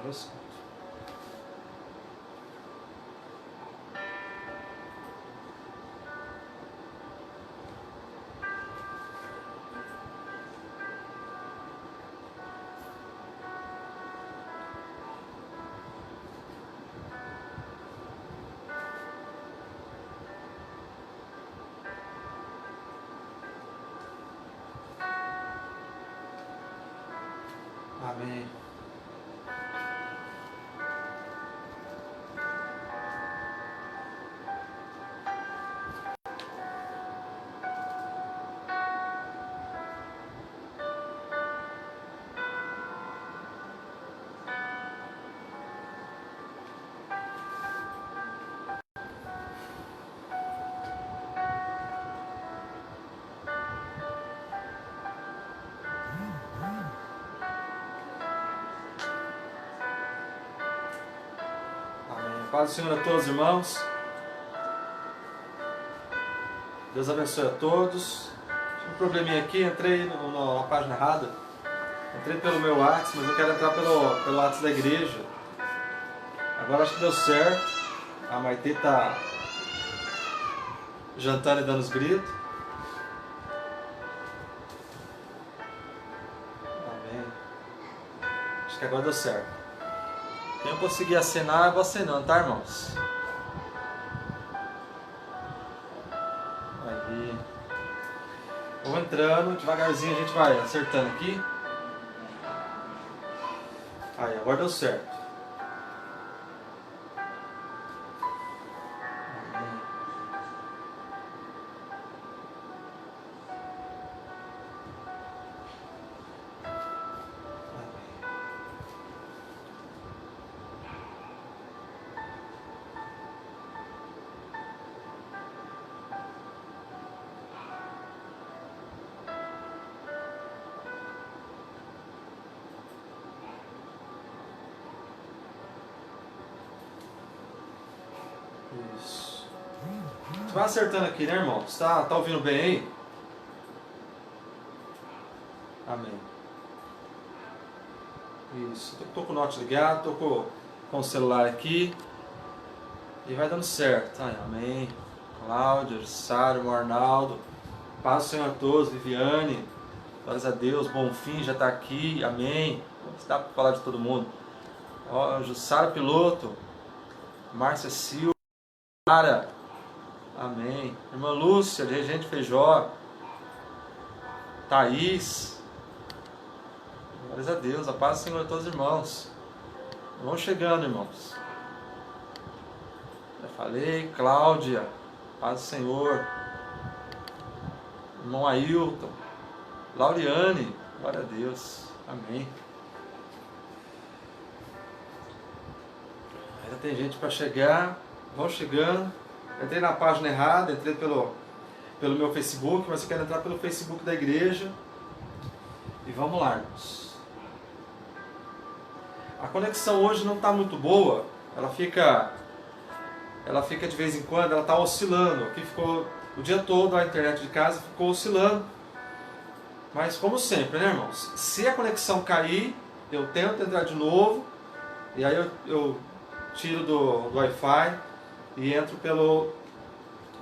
eu escuto. Amém. Paz do Senhor a todos, irmãos. Deus abençoe a todos. Tive um probleminha aqui, entrei na página errada. Entrei pelo meu WhatsApp, mas eu quero entrar pelo WhatsApp da igreja. Agora acho que deu certo. A Maitê está jantando e dando os gritos. Amém. Acho que agora deu certo. Quem eu conseguir acenar, eu vou acenando, tá, irmãos? Aí. Vou entrando, devagarzinho a gente vai acertando aqui. Aí, agora deu certo. Isso. Você vai acertando aqui, né, irmão? Você tá ouvindo bem aí? Amém. Isso. Tô com o note ligado, tô com o celular aqui. E vai dando certo. Ai, amém. Cláudia, Sário, Arnaldo. Paz do Senhor a todos. Viviane. Glórias a Deus. Bonfim já está aqui. Amém. Dá para falar de todo mundo. Ó, Jussara Piloto. Márcia Silva. Cara, amém. Irmã Lúcia, de Regente Feijó. Thaís. Glórias a Deus, a paz do Senhor a todos os irmãos. Vão chegando, irmãos. Já falei, Cláudia, paz do Senhor. Irmão Ailton. Lauriane, glória a Deus. Amém. Ainda tem gente para chegar. Vão chegando. Entrei na página errada, entrei pelo meu Facebook, mas eu quero entrar pelo Facebook da igreja. E vamos lá, irmãos. A conexão hoje não está muito boa. Ela fica de vez em quando, ela está oscilando. Aqui ficou o dia todo a internet de casa ficou oscilando. Mas como sempre, né, irmãos? Se a conexão cair, eu tento entrar de novo. E aí eu tiro do Wi-Fi e entro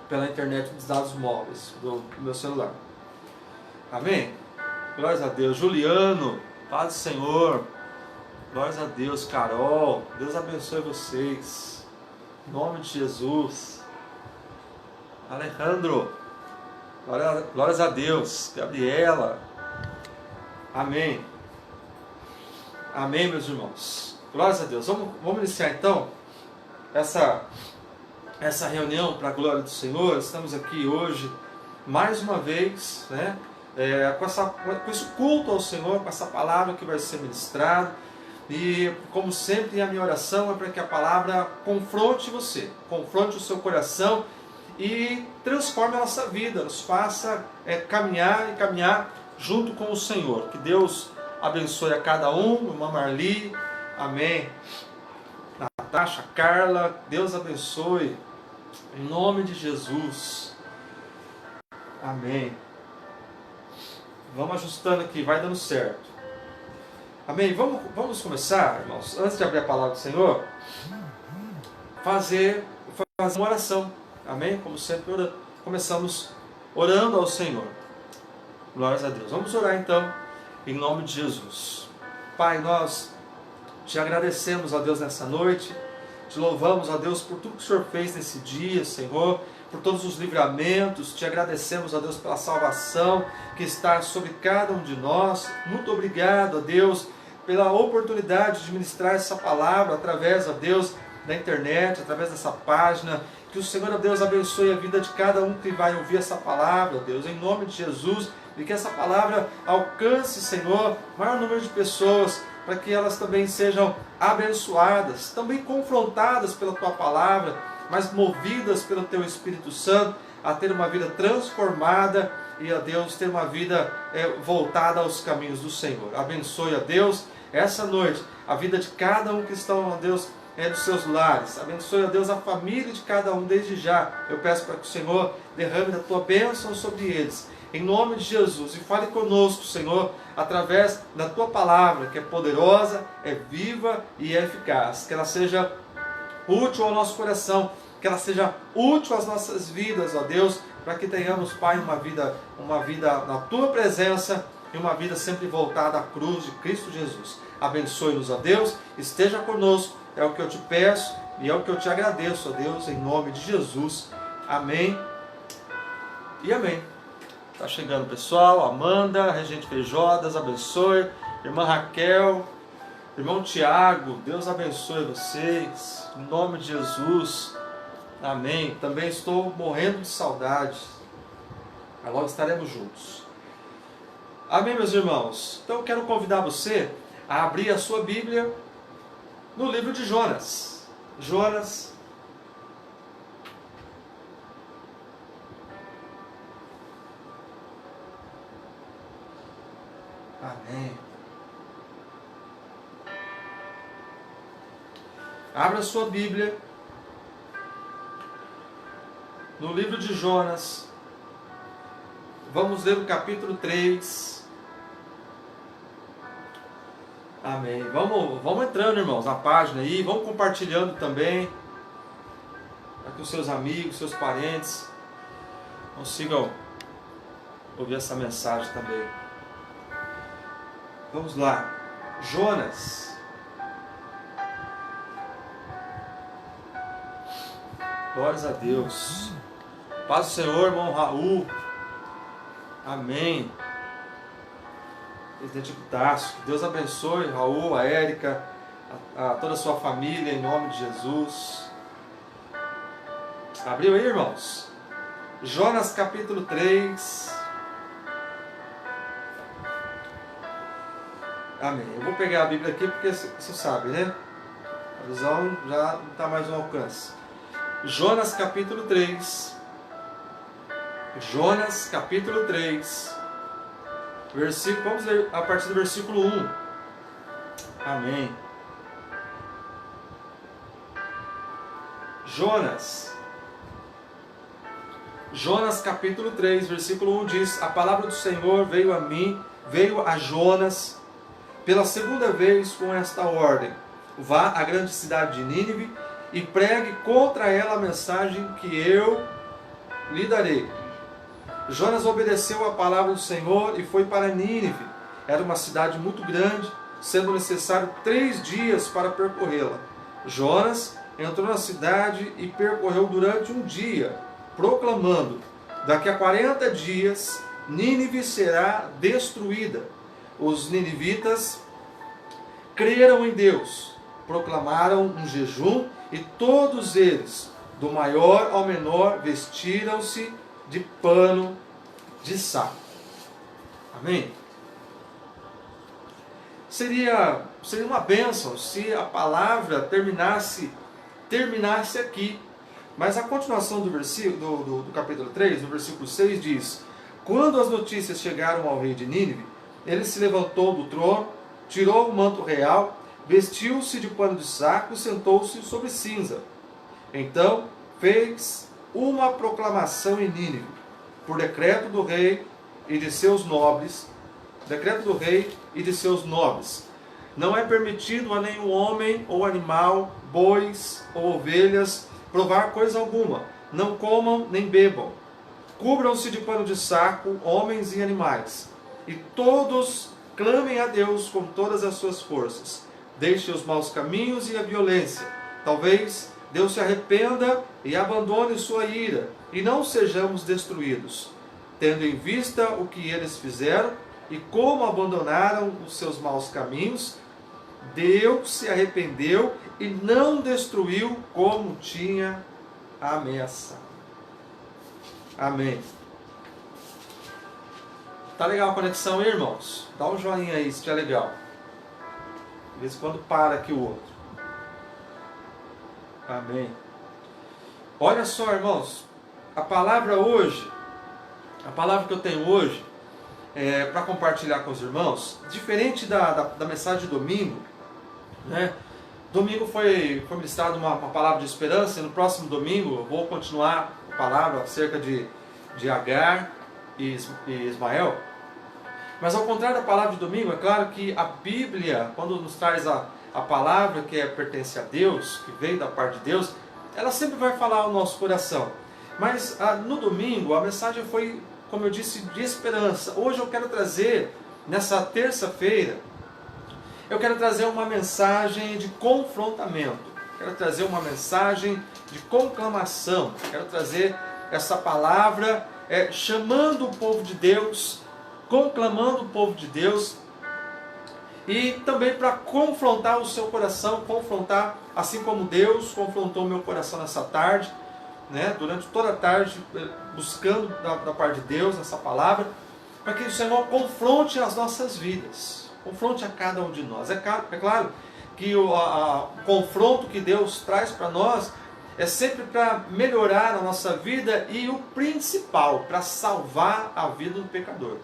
pela internet dos dados móveis do meu celular. Amém? Glórias a Deus. Juliano, paz do Senhor. Glórias a Deus. Carol, Deus abençoe vocês. Em nome de Jesus. Alejandro, glórias a Deus. Gabriela. Amém. Amém, meus irmãos. Glórias a Deus. Vamos iniciar então essa reunião para a glória do Senhor. Estamos aqui hoje, mais uma vez, né, com esse culto ao Senhor, com essa palavra que vai ser ministrada. E, como sempre, a minha oração é para que a palavra confronte você, confronte o seu coração e transforme a nossa vida, nos faça caminhar e caminhar junto com o Senhor. Que Deus abençoe a cada um, irmã Marli, amém. Natasha, Carla, Deus abençoe. Em nome de Jesus. Amém. Vamos ajustando aqui, vai dando certo. Amém? Vamos começar, irmãos, antes de abrir a palavra do Senhor, fazer uma oração. Amém? Como sempre, começamos orando ao Senhor. Glórias a Deus. Vamos orar então, em nome de Jesus. Pai, nós te agradecemos, a Deus, nessa noite. Te louvamos, a Deus, por tudo que o Senhor fez nesse dia, Senhor, por todos os livramentos. Te agradecemos, a Deus, pela salvação que está sobre cada um de nós. Muito obrigado, a Deus, pela oportunidade de ministrar essa palavra através, a Deus, da internet, através dessa página. Que o Senhor, a Deus, abençoe a vida de cada um que vai ouvir essa palavra, Deus, em nome de Jesus. E que essa palavra alcance, Senhor, o maior número de pessoas, para que elas também sejam abençoadas, também confrontadas pela Tua palavra, mas movidas pelo Teu Espírito Santo, a ter uma vida transformada e, a Deus, ter uma vida voltada aos caminhos do Senhor. Abençoe, a Deus, essa noite, a vida de cada um que estão, a Deus, dos seus lares. Abençoe, a Deus, a família de cada um desde já. Eu peço para que o Senhor derrame da Tua bênção sobre eles, em nome de Jesus, e fale conosco, Senhor, através da Tua palavra, que é poderosa, é viva e é eficaz. Que ela seja útil ao nosso coração, que ela seja útil às nossas vidas, ó Deus, para que tenhamos, Pai, uma vida na Tua presença e uma vida sempre voltada à cruz de Cristo Jesus. Abençoe-nos, ó Deus, esteja conosco, é o que eu te peço e é o que eu te agradeço, ó Deus, em nome de Jesus. Amém e amém. Está chegando, pessoal. Amanda, Regente Feijodas, abençoe. Irmã Raquel, irmão Tiago, Deus abençoe vocês. Em nome de Jesus. Amém. Também estou morrendo de saudade. Mas logo estaremos juntos. Amém, meus irmãos. Então eu quero convidar você a abrir a sua Bíblia no livro de Jonas. Jonas. Amém. Abra sua Bíblia no livro de Jonas. Vamos ler o capítulo 3. Amém. Vamos entrando, irmãos, na página aí. Vamos compartilhando também, para que os seus amigos, seus parentes consigam ouvir essa mensagem também. Vamos lá, Jonas. Glórias a Deus. Paz do Senhor, irmão Raul. Amém. Presidente Epitácio, que Deus abençoe Raul, a Érica, a toda a sua família, em nome de Jesus. Abriu aí, irmãos? Jonas capítulo 3. Amém. Eu vou pegar a Bíblia aqui porque você sabe, né? A visão já não está mais no alcance. Jonas capítulo 3. Jonas capítulo 3. Vamos ler a partir do versículo 1. Amém. Jonas capítulo 3, versículo 1 diz: A palavra do Senhor veio a mim, veio a Jonas, pela segunda vez com esta ordem: vá à grande cidade de Nínive e pregue contra ela a mensagem que eu lhe darei. Jonas obedeceu à palavra do Senhor e foi para Nínive. Era uma cidade muito grande, sendo necessário 3 dias para percorrê-la. Jonas entrou na cidade e percorreu durante um dia, proclamando: daqui a 40 dias Nínive será destruída. Os ninivitas creram em Deus, proclamaram um jejum e todos eles, do maior ao menor, vestiram-se de pano de saco. Amém? Seria uma bênção se a palavra terminasse aqui. Mas a continuação do versículo do capítulo 3, no versículo 6, diz: quando as notícias chegaram ao rei de Nínive, ele se levantou do trono, tirou o manto real, vestiu-se de pano de saco e sentou-se sobre cinza. Então fez uma proclamação em Nínive, por decreto do rei e de seus nobres, Não é permitido a nenhum homem ou animal, bois ou ovelhas, provar coisa alguma. Não comam nem bebam. Cubram-se de pano de saco, homens e animais. E todos clamem a Deus com todas as suas forças. Deixem os maus caminhos e a violência. Talvez Deus se arrependa e abandone sua ira, e não sejamos destruídos. Tendo em vista o que eles fizeram e como abandonaram os seus maus caminhos, Deus se arrependeu e não destruiu como tinha ameaçado. Amém. Tá legal a conexão aí, irmãos? Dá um joinha aí se é legal. De vez em quando para aqui o outro. Amém. Olha só, irmãos, a palavra que eu tenho hoje, para compartilhar com os irmãos, diferente da mensagem de domingo, né? Domingo foi ministrada uma palavra de esperança, e no próximo domingo eu vou continuar a palavra acerca de Agar e Ismael. Mas ao contrário da palavra de domingo, é claro que a Bíblia, quando nos traz a palavra que pertence a Deus, que veio da parte de Deus, ela sempre vai falar ao nosso coração. Mas no domingo a mensagem foi, como eu disse, de esperança. Hoje eu quero trazer, nessa terça-feira, eu quero trazer uma mensagem de confrontamento. Quero trazer uma mensagem de conclamação. Quero trazer essa palavra chamando o povo de Deus, conclamando o povo de Deus, e também para confrontar o seu coração, confrontar, assim como Deus confrontou o meu coração nessa tarde, né, durante toda a tarde, buscando da parte de Deus essa palavra, para que o Senhor confronte as nossas vidas, confronte a cada um de nós. É claro que o confronto que Deus traz para nós é sempre para melhorar a nossa vida, e o principal, para salvar a vida do pecador.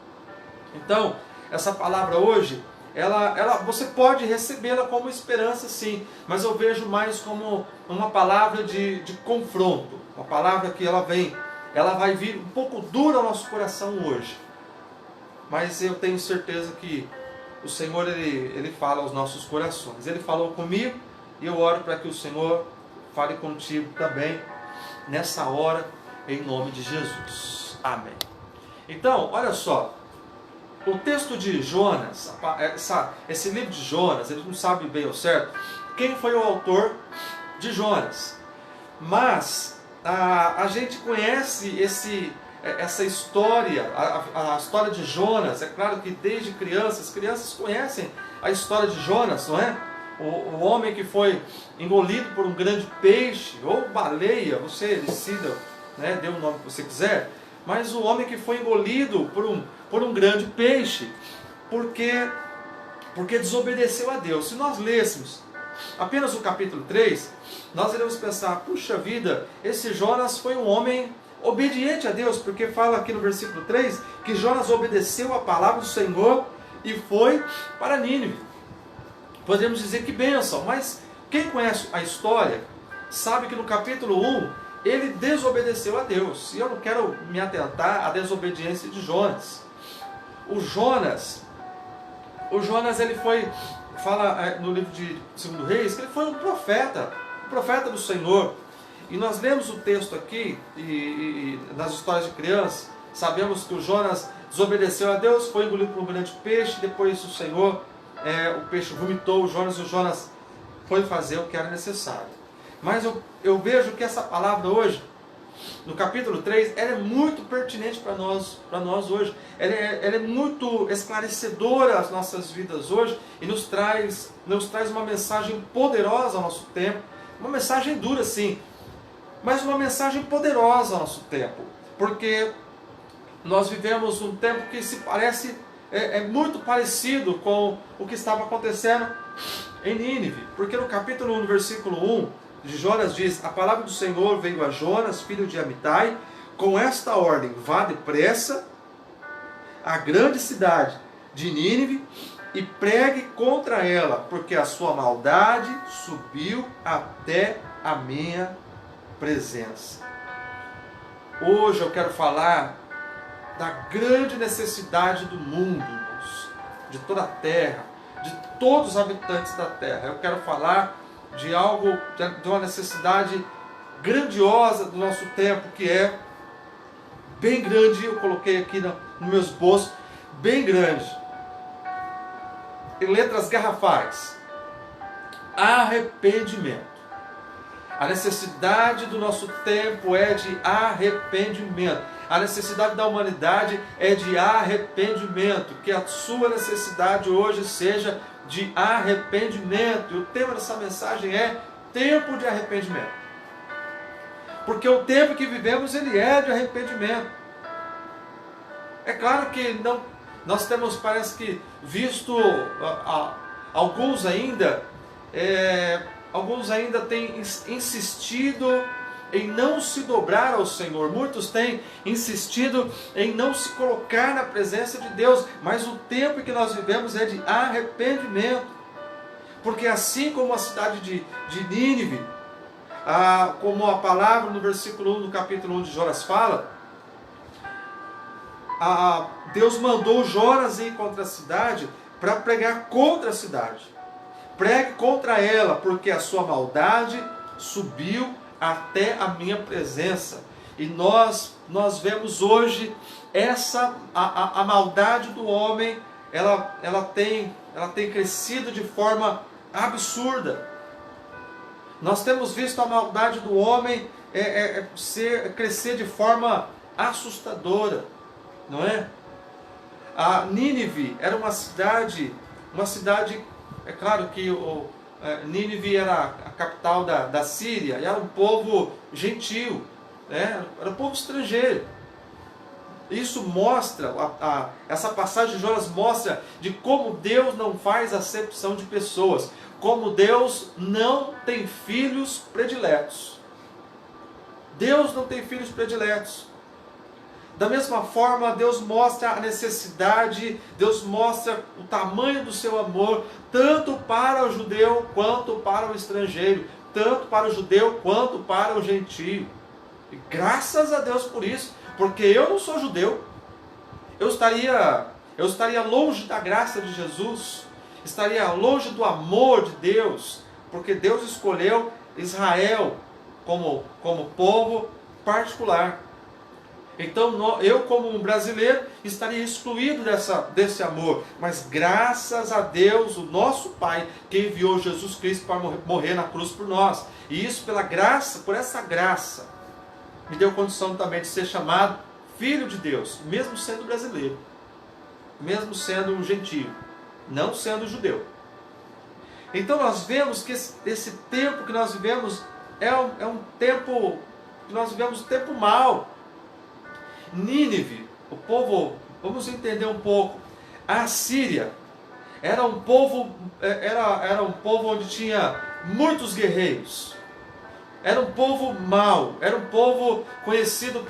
Então, essa palavra hoje, você pode recebê-la como esperança, sim, mas eu vejo mais como uma palavra de confronto, uma palavra que ela vai vir um pouco dura ao nosso coração hoje, mas eu tenho certeza que o Senhor ele fala aos nossos corações. Ele falou comigo, e eu oro para que o Senhor fale contigo também nessa hora, em nome de Jesus. Amém. Então, olha só, o texto de Jonas, esse livro de Jonas, ele não sabe bem ao certo quem foi o autor de Jonas, mas a gente conhece essa história, a história de Jonas. É claro que desde crianças conhecem a história de Jonas, não é? O homem que foi engolido por um grande peixe, ou baleia, você decida, né, dê o nome que você quiser, mas o homem que foi engolido por um grande peixe, porque desobedeceu a Deus. Se nós lêssemos apenas o capítulo 3, nós iremos pensar, puxa vida, esse Jonas foi um homem obediente a Deus, porque fala aqui no versículo 3, que Jonas obedeceu a palavra do Senhor e foi para Nínive. Podemos dizer que bênção, mas quem conhece a história sabe que no capítulo 1, ele desobedeceu a Deus. E eu não quero me atentar à desobediência de Jonas. O Jonas ele foi, fala no livro de 2 Reis, que ele foi um profeta do Senhor. E nós lemos o texto aqui, e nas histórias de criança, sabemos que o Jonas desobedeceu a Deus, foi engolido por um grande peixe, depois o Senhor, o peixe vomitou o Jonas, e o Jonas foi fazer o que era necessário. Mas eu vejo que essa palavra hoje, no capítulo 3, ela é muito pertinente para nós hoje. Ela é muito esclarecedora às nossas vidas hoje, e nos traz uma mensagem poderosa ao nosso tempo. Uma mensagem dura, sim, mas uma mensagem poderosa ao nosso tempo, porque nós vivemos um tempo que se parece, muito parecido com o que estava acontecendo em Nínive, porque no capítulo 1, no versículo 1 de Jonas diz: a palavra do Senhor veio a Jonas, filho de Amitai, com esta ordem: vá depressa à grande cidade de Nínive e pregue contra ela, porque a sua maldade subiu até a minha presença. Hoje eu quero falar da grande necessidade do mundo, irmãos, de toda a terra, todos os habitantes da terra. Eu quero falar de algo, de uma necessidade grandiosa do nosso tempo, que é bem grande. Eu coloquei aqui no meu esboço, bem grande, em letras garrafais: arrependimento. A necessidade do nosso tempo é de arrependimento. A necessidade da humanidade é de arrependimento. Que a sua necessidade hoje seja de arrependimento. E o tema dessa mensagem é tempo de arrependimento. Porque o tempo que vivemos, ele é de arrependimento. É claro que não, nós temos, parece que, visto alguns ainda têm insistido em não se dobrar ao Senhor. Muitos têm insistido em não se colocar na presença de Deus. Mas o tempo que nós vivemos é de arrependimento. Porque assim como a cidade de Nínive, como a palavra no versículo 1 do capítulo 1 de Jonas fala, Deus mandou Jonas ir contra a cidade para pregar contra a cidade. Pregue contra ela, porque a sua maldade subiu até a minha presença. E nós vemos hoje a maldade do homem, ela tem crescido de forma absurda. Nós temos visto a maldade do homem crescer de forma assustadora, não é? A Nínive era uma cidade, é claro que Nínive era a capital da Síria, e era um povo gentil, né? Era um povo estrangeiro. Isso mostra, essa passagem de Jonas mostra de como Deus não faz acepção de pessoas, como Deus não tem filhos prediletos. Deus não tem filhos prediletos. Da mesma forma, Deus mostra a necessidade, Deus mostra o tamanho do seu amor, tanto para o judeu quanto para o estrangeiro, tanto para o judeu quanto para o gentio. E graças a Deus por isso, porque eu não sou judeu, eu estaria longe da graça de Jesus, estaria longe do amor de Deus, porque Deus escolheu Israel como povo particular. Então eu, como um brasileiro, estaria excluído desse amor. Mas graças a Deus, o nosso Pai, que enviou Jesus Cristo para morrer na cruz por nós. E isso pela graça, por essa graça, me deu condição também de ser chamado filho de Deus, mesmo sendo brasileiro, mesmo sendo um gentio, não sendo judeu. Então nós vemos que esse tempo que nós vivemos é um tempo que nós vivemos um tempo mau. Nínive, o povo, vamos entender um pouco, a Síria era um povo onde tinha muitos guerreiros, era um povo mau, era um povo conhecido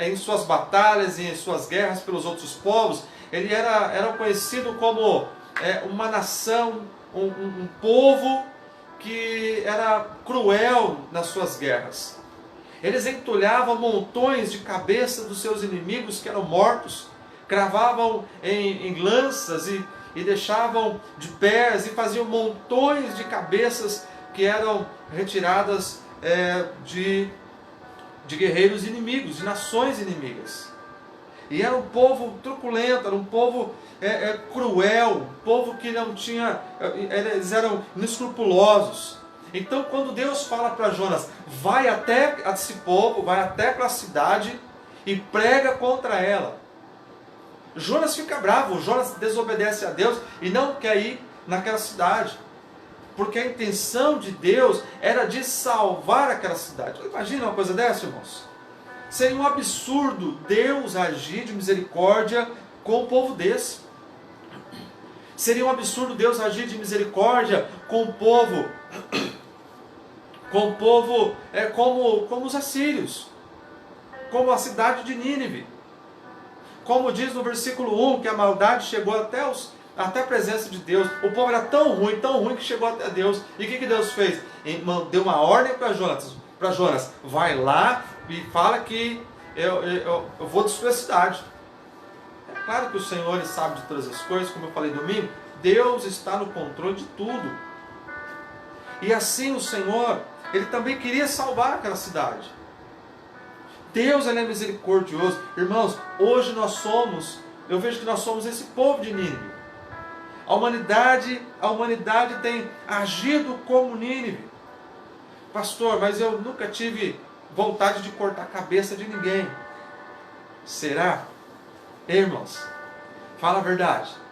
em suas batalhas e em suas guerras pelos outros povos. Ele era conhecido como uma nação, um povo que era cruel nas suas guerras. Eles entulhavam montões de cabeças dos seus inimigos que eram mortos, cravavam em lanças e deixavam de pés, e faziam montões de cabeças que eram retiradas de guerreiros inimigos, de nações inimigas. E era um povo truculento, era um povo cruel, um povo que não tinha, eles eram inescrupulosos. Então, quando Deus fala para Jonas, vai até esse povo, vai até aquela cidade e prega contra ela, Jonas fica bravo. Jonas desobedece a Deus e não quer ir naquela cidade, porque a intenção de Deus era de salvar aquela cidade. Imagina uma coisa dessa, irmãos. Seria um absurdo Deus agir de misericórdia com um povo desse. Seria um absurdo Deus agir de misericórdia com um povo como os assírios, como a cidade de Nínive. Como diz no versículo 1, que a maldade chegou até a presença de Deus. O povo era tão ruim que chegou até Deus. E o que Deus fez? Ele deu uma ordem para Jonas, vai lá e fala que eu vou destruir a cidade. É claro que o Senhor, Ele sabe de todas as coisas, como eu falei domingo. Deus está no controle de tudo. E assim o Senhor, Ele também queria salvar aquela cidade. Deus, Ele é misericordioso. Irmãos, hoje eu vejo que nós somos esse povo de Nínive. A humanidade tem agido como Nínive. Pastor, mas eu nunca tive vontade de cortar a cabeça de ninguém. Será? Irmãos, fala a verdade.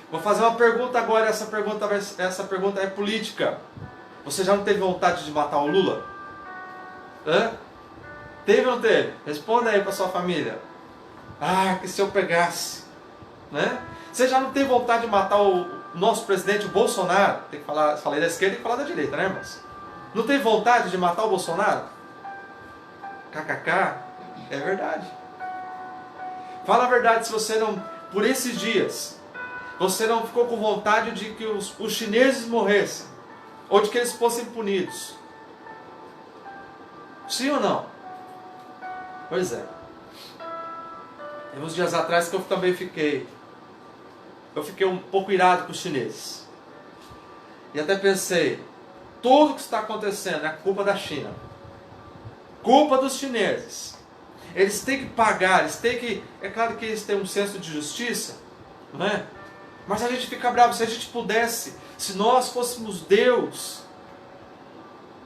Vou fazer uma pergunta agora, essa pergunta é política. Você já não teve vontade de matar o Lula? Hã? Teve ou não teve? Responda aí para sua família. Ah, que se eu pegasse. Né? Você já não tem vontade de matar o nosso presidente, o Bolsonaro? Tem que falar, falei da esquerda, tem que falar da direita, né, irmãos? Não tem vontade de matar o Bolsonaro? KKK, é verdade. Fala a verdade, se você não, por esses dias, você não ficou com vontade de que os chineses morressem, ou de que eles fossem punidos. Sim ou não? Pois é. Tem uns dias atrás que eu também fiquei um pouco irado com os chineses. E até pensei, tudo que está acontecendo é culpa da China. Culpa dos chineses. Eles têm que pagar, é claro que eles têm um senso de justiça, não é? Mas a gente fica bravo, se a gente pudesse, se nós fôssemos Deus,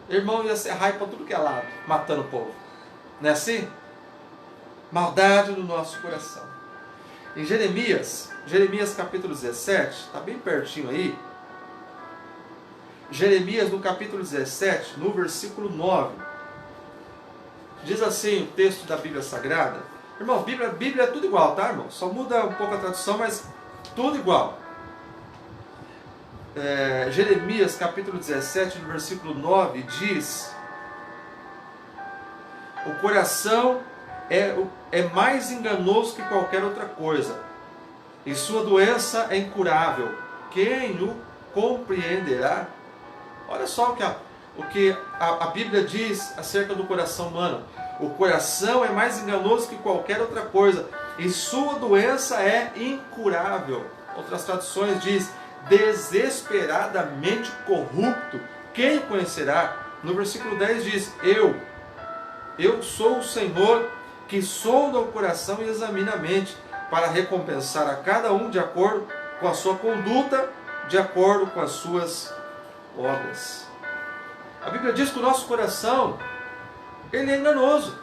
irmão, ia ser raio para tudo que é lado, matando o povo. Não é assim? Maldade no nosso coração. Em Jeremias capítulo 17, está bem pertinho aí. Jeremias no capítulo 17, no versículo 9. Diz assim o texto da Bíblia Sagrada. Irmão, Bíblia é tudo igual, tá, irmão? Só muda um pouco a tradução, mas tudo igual. Jeremias capítulo 17, no versículo 9, diz: o coração é mais enganoso que qualquer outra coisa, e sua doença é incurável. Quem o compreenderá? Olha só o que a Bíblia diz acerca do coração humano. O coração é mais enganoso que qualquer outra coisa, e sua doença é incurável. Outras traduções diz desesperadamente corrupto. Quem o conhecerá? No versículo 10 diz: Eu sou o Senhor, que sonda o coração e examina a mente, para recompensar a cada um de acordo com a sua conduta, de acordo com as suas obras. A Bíblia diz que o nosso coração, ele é enganoso.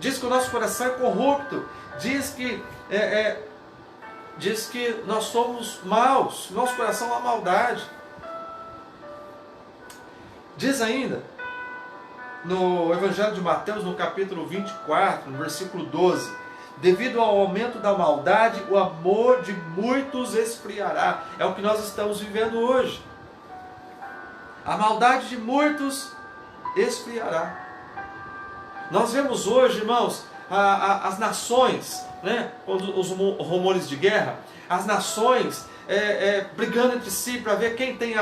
Diz que o nosso coração é corrupto. Diz que nós somos maus. Nosso coração é uma maldade. Diz ainda, no Evangelho de Mateus, no capítulo 24, no versículo 12: devido ao aumento da maldade, o amor de muitos esfriará. É o que nós estamos vivendo hoje. A maldade de muitos esfriará. Nós vemos hoje, irmãos, as nações, né, os rumores de guerra, as nações brigando entre si para ver quem tem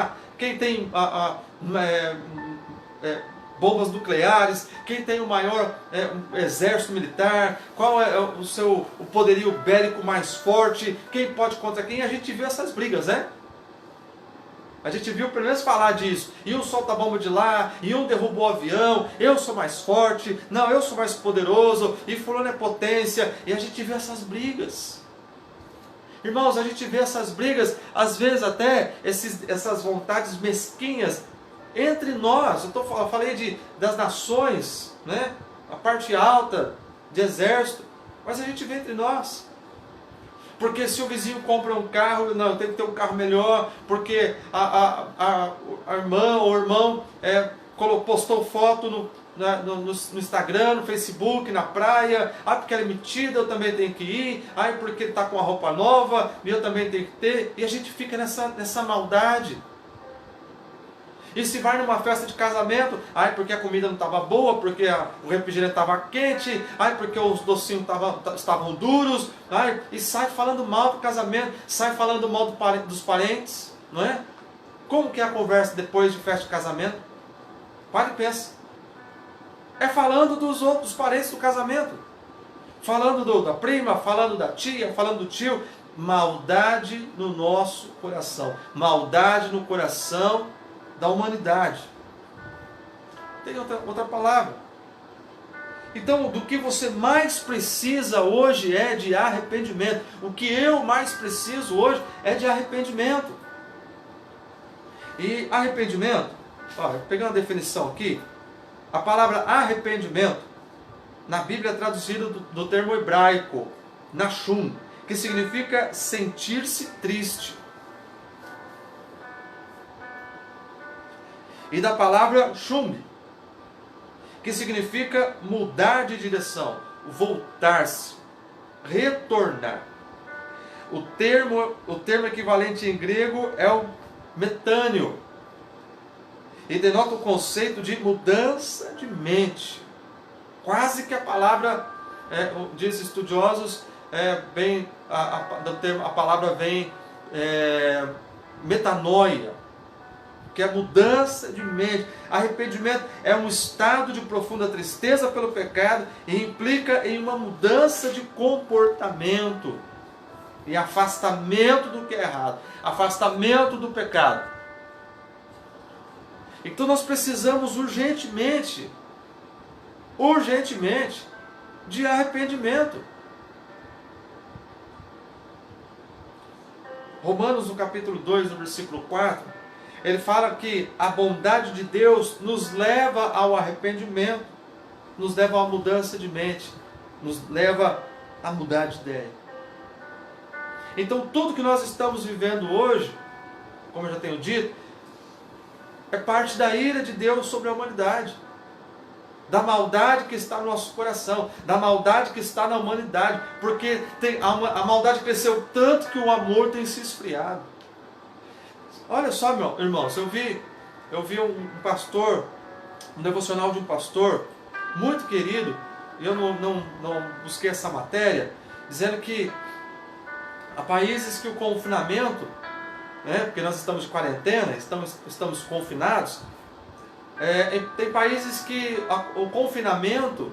bombas nucleares, quem tem o maior exército militar, qual é o poderio bélico mais forte, quem pode contra quem. A gente vê essas brigas, né? A gente viu pelo menos falar disso. E um solta a bomba de lá, e um derruba o avião, eu sou mais forte, não, eu sou mais poderoso, e fulano é potência. E a gente vê essas brigas. Irmãos, a gente vê essas brigas, às vezes até essas vontades mesquinhas entre nós. Eu falei das nações, né? A parte alta de exército, mas a gente vê entre nós. Porque se o vizinho compra um carro, não, eu tenho que ter um carro melhor, porque a irmã ou o irmão postou foto no Instagram, no Facebook, na praia, porque ela é metida, eu também tenho que ir, porque ele está com uma roupa nova, eu também tenho que ter, e a gente fica nessa maldade. E se vai numa festa de casamento, porque a comida não estava boa, porque o refrigerante estava quente, porque os docinhos estavam duros, e sai falando mal do casamento, sai falando mal dos parentes, não é? Como que é a conversa depois de festa de casamento? Para e pensa. É falando dos outros parentes do casamento. Falando da prima, falando da tia, falando do tio. maldade no nosso coração. Maldade no coração da humanidade. Tem outra palavra. Então, do que você mais precisa hoje é de arrependimento. O que eu mais preciso hoje é de arrependimento. E arrependimento, pegando a definição aqui, a palavra arrependimento, na Bíblia é traduzida do termo hebraico, nashum, que significa sentir-se triste. E da palavra shum, que significa mudar de direção, voltar-se, retornar. O termo equivalente em grego é o metâneo, e denota o conceito de mudança de mente. Quase que a palavra, diz estudiosos, a palavra vem metanoia, que é mudança de mente. Arrependimento é um estado de profunda tristeza pelo pecado e implica em uma mudança de comportamento e afastamento do que é errado, afastamento do pecado. Então nós precisamos urgentemente de arrependimento. Romanos, no capítulo 2, no versículo 4, ele fala que a bondade de Deus nos leva ao arrependimento, nos leva a uma mudança de mente, nos leva a mudar de ideia. Então tudo que nós estamos vivendo hoje, como eu já tenho dito, é parte da ira de Deus sobre a humanidade, da maldade que está no nosso coração, da maldade que está na humanidade, porque a maldade cresceu tanto que o amor tem se esfriado. Olha só, irmãos, eu vi um pastor, um devocional de um pastor muito querido, e eu não busquei essa matéria, dizendo que há países que o confinamento, porque nós estamos de quarentena, estamos confinados, tem países que o confinamento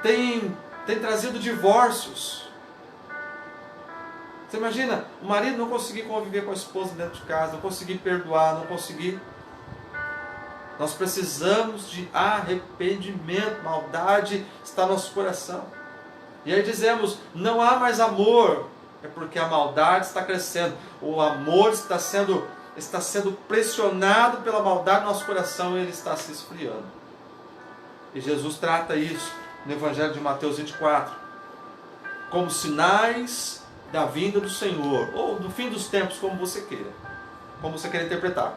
tem trazido divórcios. Você imagina, o marido não conseguir conviver com a esposa dentro de casa, não conseguir perdoar, não conseguir. Nós precisamos de arrependimento, maldade está no nosso coração. E aí dizemos, não há mais amor, é porque a maldade está crescendo. O amor está sendo pressionado pela maldade no nosso coração e ele está se esfriando. E Jesus trata isso no Evangelho de Mateus 24 como sinais da vinda do Senhor, ou do fim dos tempos, como você queira interpretar.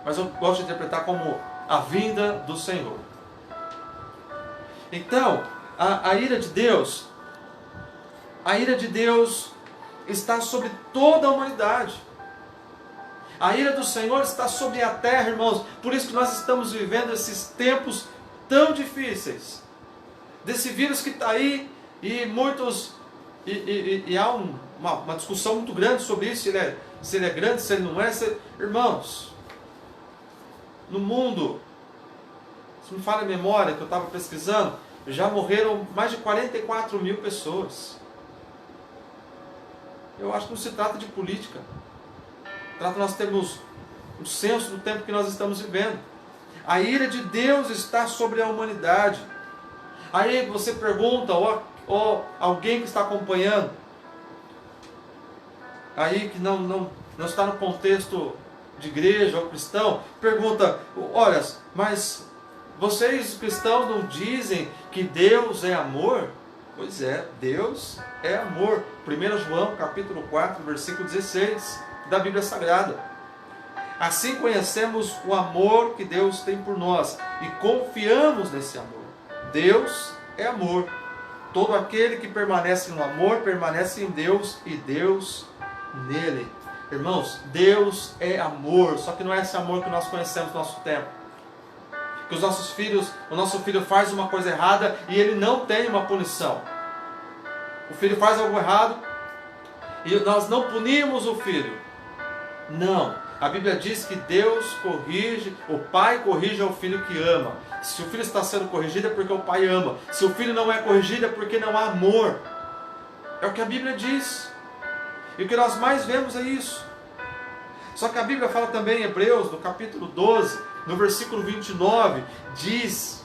Mas eu gosto de interpretar como a vinda do Senhor. Então, a ira de Deus está sobre toda a humanidade. A ira do Senhor está sobre a terra, irmãos. Por isso que nós estamos vivendo esses tempos tão difíceis. Desse vírus que está aí, e muitos... E há uma discussão muito grande sobre isso, se ele é grande, se ele não é. Irmãos, no mundo, se me falha a memória que eu estava pesquisando, já morreram mais de 44 mil pessoas. Eu acho que não se trata de política. Nós temos um senso do tempo que nós estamos vivendo. A ira de Deus está sobre a humanidade. Aí você pergunta, ou alguém que está acompanhando, aí que não está no contexto de igreja ou cristão, pergunta, olha, mas vocês cristãos não dizem que Deus é amor? Pois é, Deus é amor. 1 João capítulo 4, versículo 16 da Bíblia Sagrada. Assim conhecemos o amor que Deus tem por nós e confiamos nesse amor. Deus é amor. Todo aquele que permanece no amor, permanece em Deus e Deus nele. Irmãos, Deus é amor, só que não é esse amor que nós conhecemos no nosso tempo. Que o nosso filho faz uma coisa errada e ele não tem uma punição. O filho faz algo errado e nós não punimos o filho. Não. A Bíblia diz que Deus corrige, o pai corrige ao filho que ama. Se o filho está sendo corrigido é porque o pai ama. Se o filho não é corrigido é porque não há amor. É o que a Bíblia diz. E o que nós mais vemos é isso. Só que a Bíblia fala também em Hebreus, no capítulo 12, no versículo 29, diz: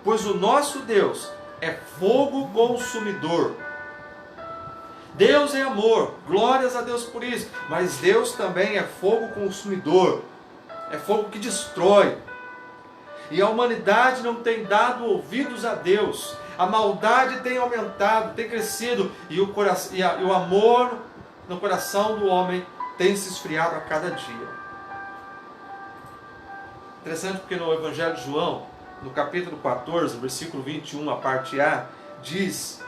pois o nosso Deus é fogo consumidor. Deus é amor, glórias a Deus por isso, mas Deus também é fogo consumidor, é fogo que destrói. E a humanidade não tem dado ouvidos a Deus, a maldade tem aumentado, tem crescido, e o amor no coração do homem tem se esfriado a cada dia. Interessante porque no Evangelho de João, no capítulo 14, versículo 21, a parte A, diz: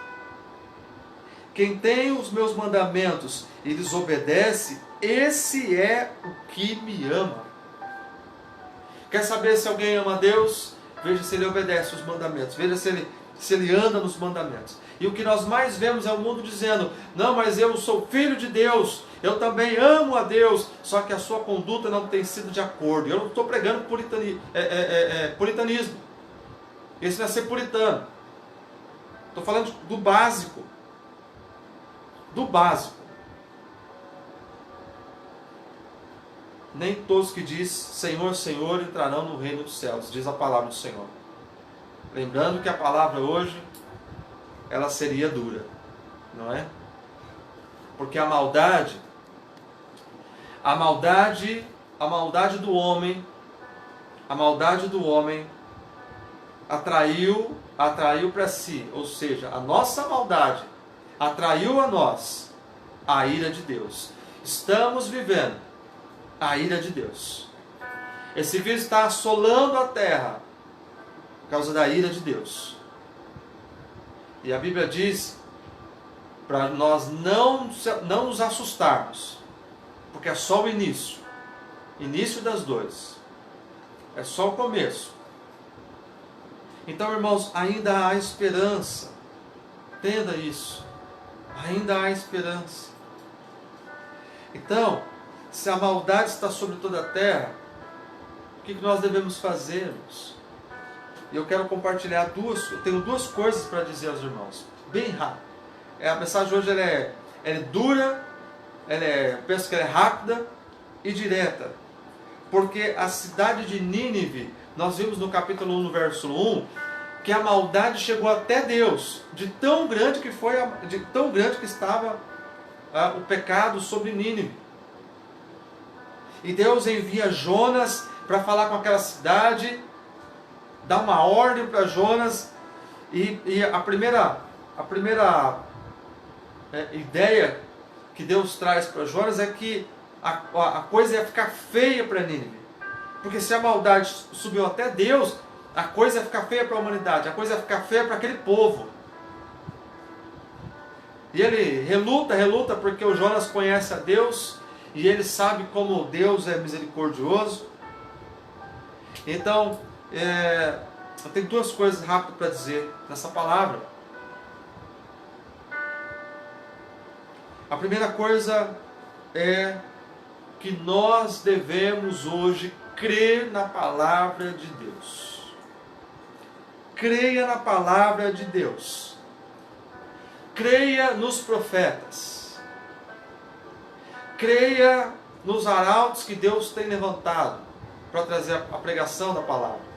quem tem os meus mandamentos e lhes obedece, esse é o que me ama. Quer saber se alguém ama a Deus? Veja se ele obedece os mandamentos, veja se ele anda nos mandamentos. E o que nós mais vemos é o mundo dizendo: não, mas eu sou filho de Deus, eu também amo a Deus, só que a sua conduta não tem sido de acordo. Eu não estou pregando puritanismo. Esse não é ser puritano. Estou falando do básico. Do básico. Nem todos que diz Senhor, Senhor entrarão no reino dos céus, diz a palavra do Senhor. Lembrando que a palavra hoje, ela seria dura, não é? Porque a maldade do homem atraiu para si, ou seja, a nossa maldade atraiu a nós a ira de Deus. Estamos vivendo a ira de Deus. Esse vírus está assolando a terra por causa da ira de Deus. E a Bíblia diz para nós não nos assustarmos, porque é só o início das dores, é só o começo. Então, irmãos, ainda há esperança. Entenda isso. Ainda há esperança. Então, se a maldade está sobre toda a terra, o que nós devemos fazer? E eu quero compartilhar eu tenho duas coisas para dizer aos irmãos, bem rápido. A mensagem hoje ela é dura, eu penso que ela é rápida e direta. Porque a cidade de Nínive, nós vimos no capítulo 1, no verso 1, que a maldade chegou até Deus, de tão grande que estava o pecado sobre Nínive. E Deus envia Jonas para falar com aquela cidade, dá uma ordem para Jonas, e a primeira ideia que Deus traz para Jonas é que a coisa ia ficar feia para Nínive. Porque se a maldade subiu até Deus, a coisa ia ficar feia para a humanidade, a coisa ia ficar feia para aquele povo. E ele reluta, porque o Jonas conhece a Deus, e ele sabe como Deus é misericordioso. Então, eu tenho duas coisas rápidas para dizer nessa palavra. A primeira coisa é que nós devemos hoje crer na palavra de Deus. Creia na palavra de Deus. Creia nos profetas. Creia nos arautos que Deus tem levantado para trazer a pregação da palavra.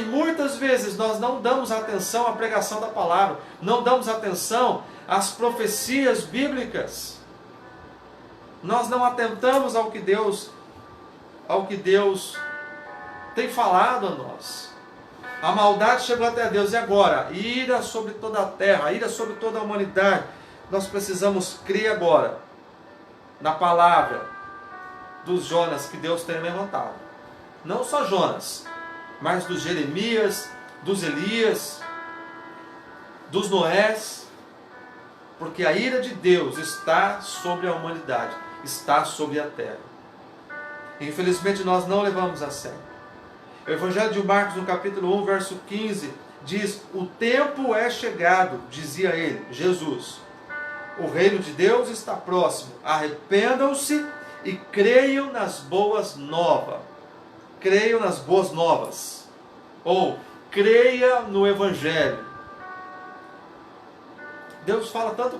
Muitas vezes nós não damos atenção à pregação da palavra, não damos atenção às profecias bíblicas. Nós não atentamos ao que Deus tem falado a nós. A maldade chegou até Deus, e agora? Ira sobre toda a terra, ira sobre toda a humanidade. Nós precisamos crer agora na palavra dos Jonas que Deus tem levantado. Não só Jonas, mas dos Jeremias, dos Elias, dos Noés, porque a ira de Deus está sobre a humanidade, está sobre a terra. Infelizmente nós não levamos a sério. O Evangelho de Marcos, no capítulo 1, verso 15, diz: o tempo é chegado, dizia ele, Jesus. O reino de Deus está próximo. Arrependam-se e creiam nas boas novas. Creiam nas boas novas. Ou creia no Evangelho. Deus fala tanto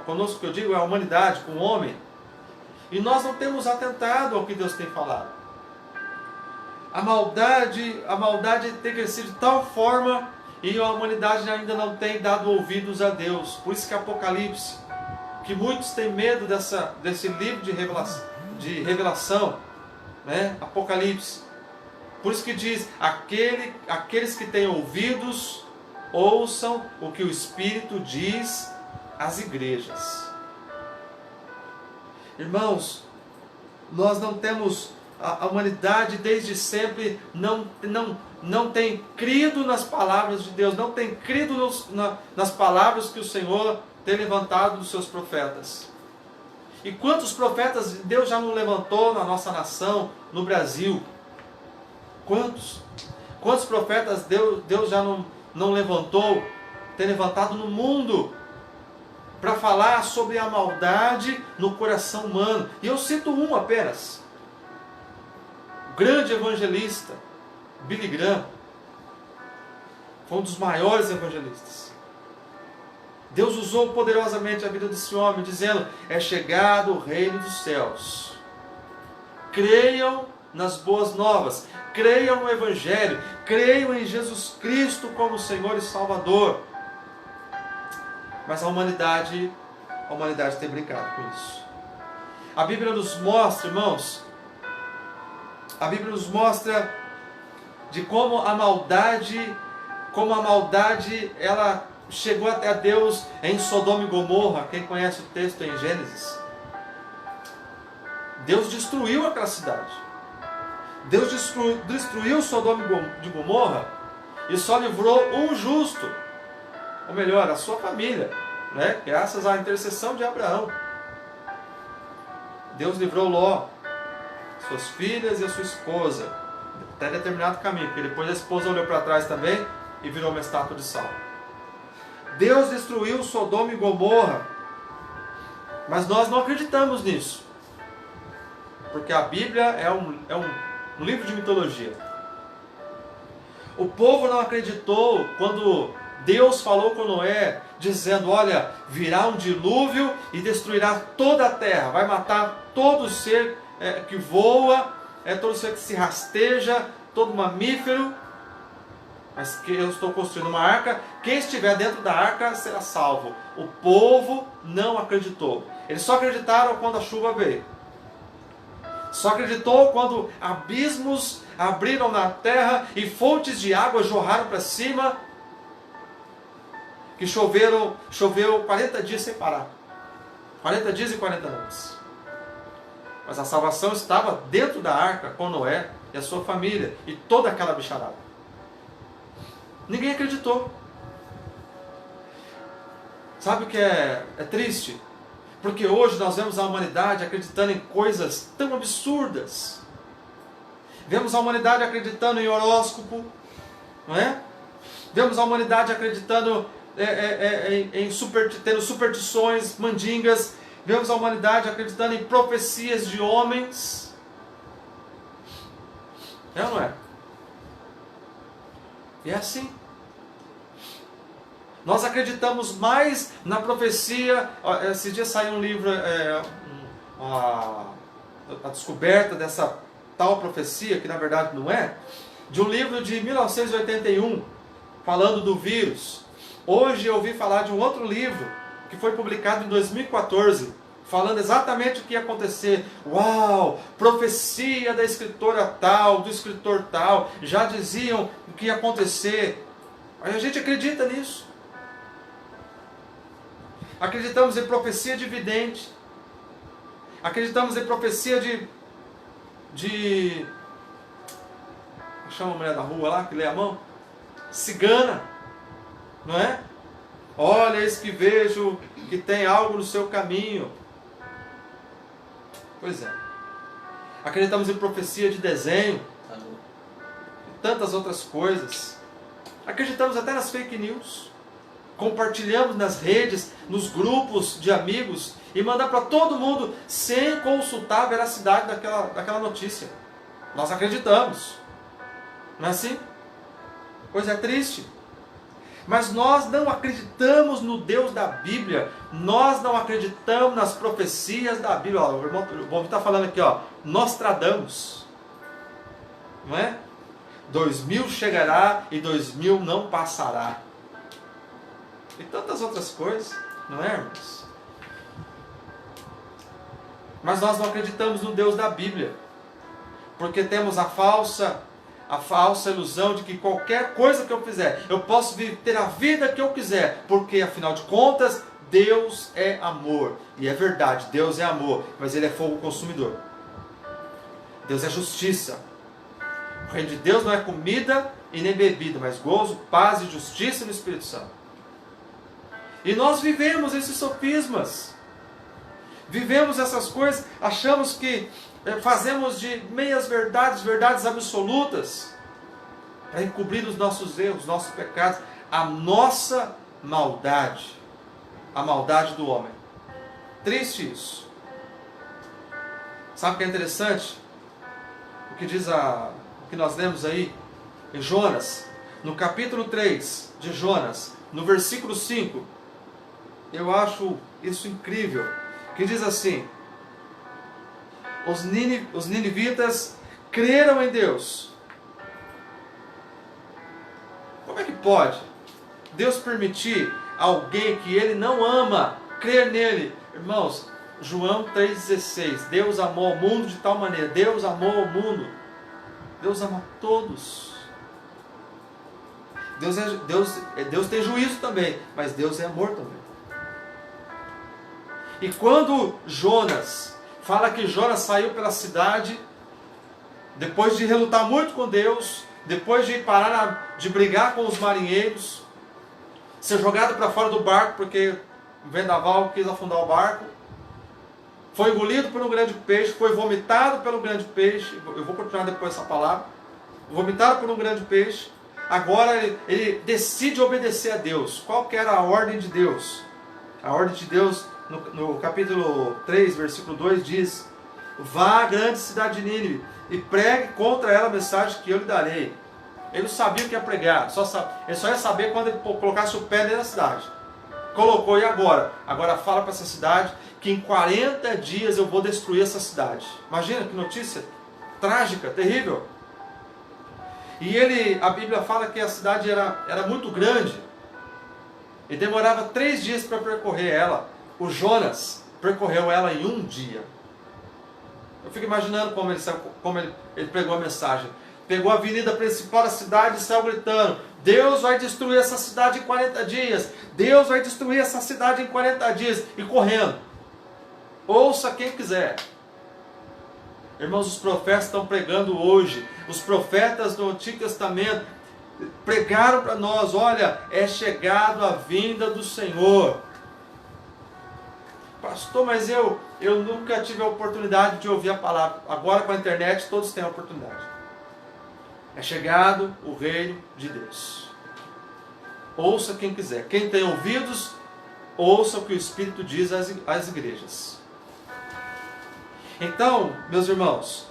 conosco que eu digo, é a humanidade, com o homem, e nós não temos atentado ao que Deus tem falado. A maldade tem crescido de tal forma e a humanidade ainda não tem dado ouvidos a Deus. Por isso que Apocalipse, que muitos têm medo desse livro de revelação, né? Apocalipse. Por isso que diz, aqueles que têm ouvidos, ouçam o que o Espírito diz às igrejas. Irmãos, nós não temos, a humanidade desde sempre não tem crido nas palavras de Deus, não tem crido nas palavras que o Senhor tem levantado dos seus profetas. E quantos profetas Deus já não levantou na nossa nação, no Brasil? Quantos? Quantos profetas Deus já não levantou, tem levantado no mundo, para falar sobre a maldade no coração humano? E eu cito um apenas. O grande evangelista, Billy Graham, foi um dos maiores evangelistas. Deus usou poderosamente a vida desse homem, dizendo, é chegado o reino dos céus. Creiam nas boas novas, creiam no Evangelho, creiam em Jesus Cristo como Senhor e Salvador. Mas a humanidade tem brincado com isso. A Bíblia nos mostra, irmãos, a Bíblia nos mostra de como a maldade ela chegou até Deus em Sodoma e Gomorra. Quem conhece o texto em Gênesis? Deus destruiu aquela cidade. Deus destruiu Sodoma e Gomorra e só livrou um justo, ou melhor, a sua família, né? Graças à intercessão de Abraão. Deus livrou Ló, suas filhas e a sua esposa, até determinado caminho, porque depois a esposa olhou para trás também e virou uma estátua de sal. Deus destruiu Sodoma e Gomorra, mas nós não acreditamos nisso, porque a Bíblia é um livro de mitologia. O povo não acreditou quando Deus falou com Noé, dizendo, olha, virá um dilúvio e destruirá toda a terra, vai matar todo ser que voa, todo ser que se rasteja, todo mamífero, mas que eu estou construindo uma arca, quem estiver dentro da arca será salvo. O povo não acreditou. Eles só acreditaram quando a chuva veio. Só acreditou quando abismos abriram na terra e fontes de água jorraram para cima, que choveu 40 dias sem parar. 40 dias e 40 noites. Mas a salvação estava dentro da arca com Noé e a sua família e toda aquela bicharada. Ninguém acreditou. Sabe o que é triste? Porque hoje nós vemos a humanidade acreditando em coisas tão absurdas. Vemos a humanidade acreditando em horóscopo, não é? Vemos a humanidade acreditando tendo superstições, mandingas. Vemos a humanidade acreditando em profecias de homens. É ou não é? E é assim. Nós acreditamos mais na profecia. Esse dia saiu um livro, a descoberta dessa tal profecia, que na verdade não é, de um livro de 1981, falando do vírus. Hoje eu ouvi falar de um outro livro, que foi publicado em 2014, falando exatamente o que ia acontecer. Uau! Profecia da escritora tal, do escritor tal, já diziam o que ia acontecer. Aí a gente acredita nisso. Acreditamos em profecia de vidente. Acreditamos em profecia de chama a mulher da rua lá, que lê a mão? Cigana. Não é? Olha, eis que vejo que tem algo no seu caminho. Pois é. Acreditamos em profecia de desenho. E tantas outras coisas. Acreditamos até nas fake news. Compartilhamos nas redes, nos grupos de amigos e mandar para todo mundo sem consultar a veracidade daquela notícia. Nós acreditamos. Não é assim? Pois é triste. Mas nós não acreditamos no Deus da Bíblia. Nós não acreditamos nas profecias da Bíblia. Ó, o irmão está falando aqui, ó, Nostradamus. Não é? 2000 chegará e 2000 não passará. E tantas outras coisas, não é, irmãos? Mas nós não acreditamos no Deus da Bíblia. Porque temos a falsa ilusão de que qualquer coisa que eu fizer, eu posso ter a vida que eu quiser, porque afinal de contas, Deus é amor. E é verdade, Deus é amor, mas Ele é fogo consumidor. Deus é justiça. O reino de Deus não é comida e nem bebida, mas gozo, paz e justiça no Espírito Santo. E nós vivemos esses sofismas. Vivemos essas coisas, achamos que fazemos de meias verdades, verdades absolutas, para encobrir os nossos erros, os nossos pecados, a nossa maldade, a maldade do homem. Triste isso. Sabe o que é interessante? O que diz o que nós lemos aí em Jonas, no capítulo 3 de Jonas, no versículo 5, eu acho isso incrível, que diz assim: os ninivitas creram em Deus. Como é que pode Deus permitir alguém que Ele não ama crer nele? Irmãos, João 3,16, Deus amou o mundo de tal maneira, Deus amou o mundo, Deus ama todos. Deus tem juízo também, mas Deus é amor também. E quando Jonas fala que Jonas saiu pela cidade, depois de relutar muito com Deus, depois de parar de brigar com os marinheiros, ser jogado para fora do barco porque o vendaval quis afundar o barco, foi engolido por um grande peixe, foi vomitado pelo grande peixe, eu vou continuar depois essa palavra, vomitado por um grande peixe, agora ele decide obedecer a Deus. Qual que era a ordem de Deus? A ordem de Deus, no capítulo 3, versículo 2, diz: vá à grande cidade de Nínive e pregue contra ela a mensagem que eu lhe darei. Ele não sabia o que ia pregar, ele só ia saber quando ele colocasse o pé dentro da cidade. Colocou, e agora? Agora fala para essa cidade que em 40 dias eu vou destruir essa cidade. Imagina que notícia trágica, terrível. E a Bíblia fala que a cidade era muito grande e demorava 3 dias para percorrer ela. O Jonas percorreu ela em 1 dia. Eu fico imaginando como ele pregou a mensagem. Pegou a avenida principal da cidade e saiu gritando: Deus vai destruir essa cidade em 40 dias. Deus vai destruir essa cidade em 40 dias. E correndo. Ouça quem quiser. Irmãos, os profetas estão pregando hoje. Os profetas do Antigo Testamento pregaram para nós: olha, é chegado a vinda do Senhor. Pastor, mas eu nunca tive a oportunidade de ouvir a palavra. Agora com a internet todos têm a oportunidade. É chegado o reino de Deus. Ouça quem quiser. Quem tem ouvidos, ouça o que o Espírito diz às igrejas. Então, meus irmãos,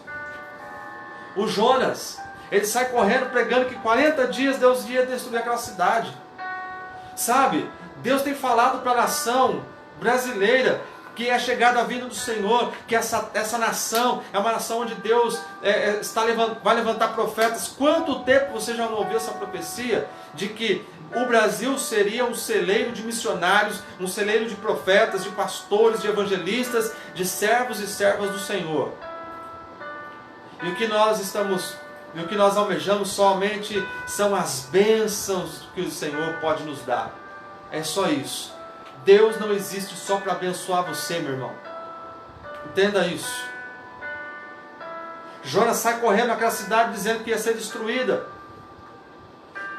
o Jonas, ele sai correndo pregando que 40 dias Deus ia destruir aquela cidade. Sabe, Deus tem falado para a nação brasileira que é chegada a vinda do Senhor, que essa nação é uma nação onde Deus vai levantar profetas. Quanto tempo você já não ouviu essa profecia de que o Brasil seria um celeiro de missionários, um celeiro de profetas, de pastores, de evangelistas, de servos e servas do Senhor? E o que nós almejamos somente são as bênçãos que o Senhor pode nos dar. É só isso. Deus não existe só para abençoar você, meu irmão. Entenda isso. Jonas sai correndo naquela cidade dizendo que ia ser destruída.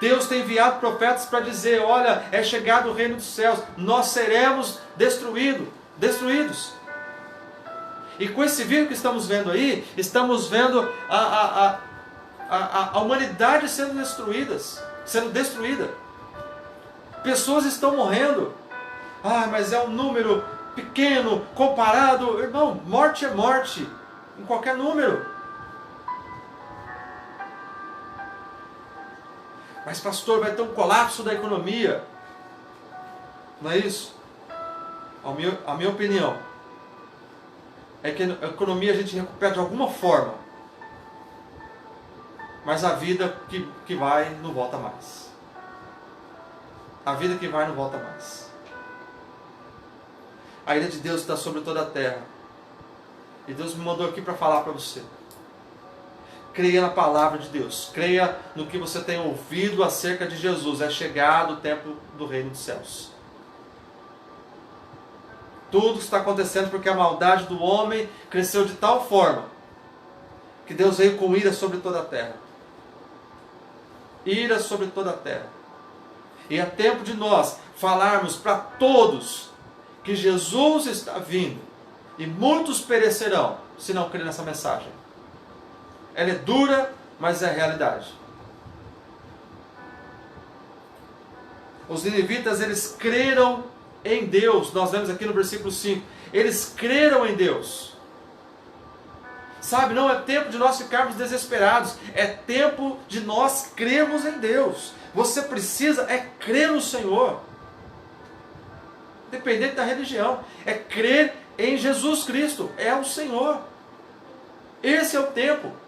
Deus tem enviado profetas para dizer: olha, é chegado o reino dos céus, nós seremos destruídos. E com esse vídeo que estamos vendo aí, estamos vendo a humanidade sendo destruída. Pessoas estão morrendo. Ah, mas é um número pequeno comparado. Irmão, morte é morte, em qualquer número. Mas pastor, vai ter um colapso da economia. Não é isso? A minha opinião é que a economia a gente recupera de alguma forma. Mas a vida que vai não volta mais. A vida que vai não volta mais. A ira de Deus está sobre toda a terra. E Deus me mandou aqui para falar para você. Creia na palavra de Deus. Creia no que você tem ouvido acerca de Jesus. É chegado o tempo do reino dos céus. Tudo está acontecendo porque a maldade do homem cresceu de tal forma que Deus veio com ira sobre toda a terra. Ira sobre toda a terra. E é tempo de nós falarmos para todos que Jesus está vindo e muitos perecerão se não crerem nessa mensagem. Ela é dura, mas é realidade. Os ninivitas, eles creram em Deus. Nós vemos aqui no versículo 5. Eles creram em Deus. Sabe, não é tempo de nós ficarmos desesperados. É tempo de nós crermos em Deus. Você precisa crer no Senhor. Independente da religião. É crer em Jesus Cristo. É o Senhor. Esse é o tempo.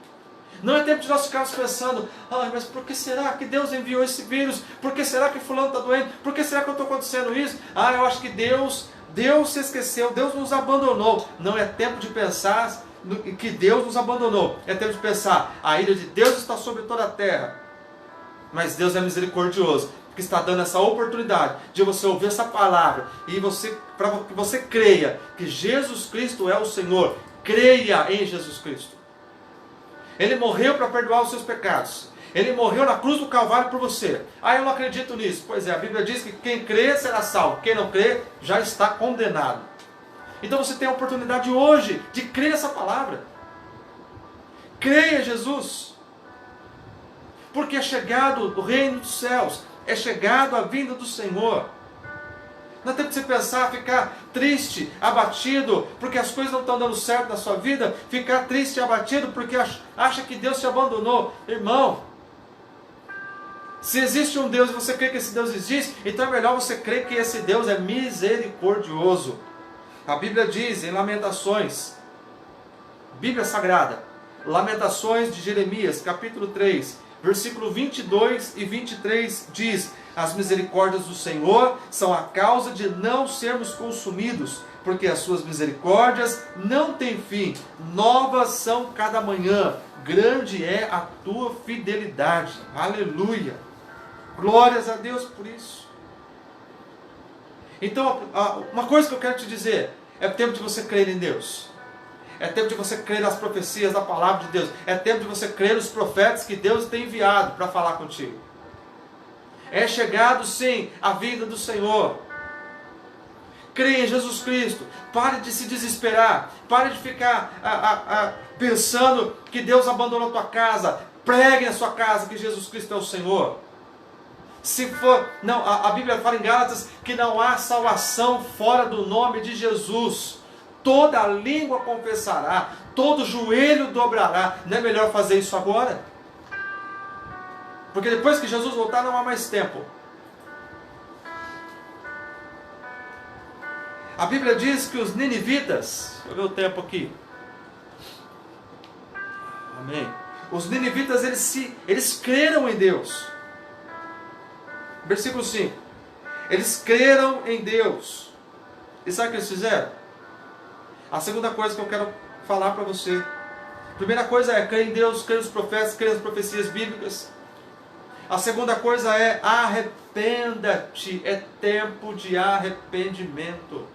Não é tempo de nós ficarmos pensando, mas por que será que Deus enviou esse vírus? Por que será que fulano está doente? Por que será que eu estou acontecendo isso? Eu acho que Deus se esqueceu, Deus nos abandonou. Não é tempo de pensar que Deus nos abandonou. É tempo de pensar, a ira de Deus está sobre toda a terra. Mas Deus é misericordioso, porque está dando essa oportunidade de você ouvir essa palavra e para que você creia que Jesus Cristo é o Senhor. Creia em Jesus Cristo. Ele morreu para perdoar os seus pecados. Ele morreu na cruz do Calvário por você. Eu não acredito nisso. Pois é, a Bíblia diz que quem crê será salvo. Quem não crê já está condenado. Então você tem a oportunidade hoje de crer nessa palavra. Creia em Jesus. Porque é chegado o reino dos céus. É chegado a vinda do Senhor. Não é tempo de você pensar, ficar triste, abatido, porque as coisas não estão dando certo na sua vida, ficar triste e abatido porque acha que Deus te abandonou. Irmão, se existe um Deus e você crê que esse Deus existe, então é melhor você crer que esse Deus é misericordioso. A Bíblia diz em Lamentações, Bíblia Sagrada, Lamentações de Jeremias, capítulo 3, versículo 22 e 23 diz: as misericórdias do Senhor são a causa de não sermos consumidos, porque as suas misericórdias não têm fim, novas são cada manhã, grande é a tua fidelidade. Aleluia! Glórias a Deus por isso. Então, uma coisa que eu quero te dizer, é tempo de você crer em Deus. É tempo de você crer nas profecias da palavra de Deus. É tempo de você crer nos profetas que Deus tem enviado para falar contigo. É chegado sim a vinda do Senhor. Creia em Jesus Cristo. Pare de se desesperar. Pare de ficar pensando que Deus abandonou a tua casa. Pregue na sua casa que Jesus Cristo é o Senhor. Se for, não, a Bíblia fala em Gálatas que não há salvação fora do nome de Jesus. Toda língua confessará, todo joelho dobrará. Não é melhor fazer isso agora? Porque depois que Jesus voltar não há mais tempo. A Bíblia diz que os ninivitas, deixa eu ver o tempo aqui. Amém. Os ninivitas, eles creram em Deus. Versículo 5. Eles creram em Deus. E sabe o que eles fizeram? A segunda coisa que eu quero falar para você. A primeira coisa é crer em Deus, crer nos profetas, crer nas profecias bíblicas. A segunda coisa é arrependa-te. É tempo de arrependimento.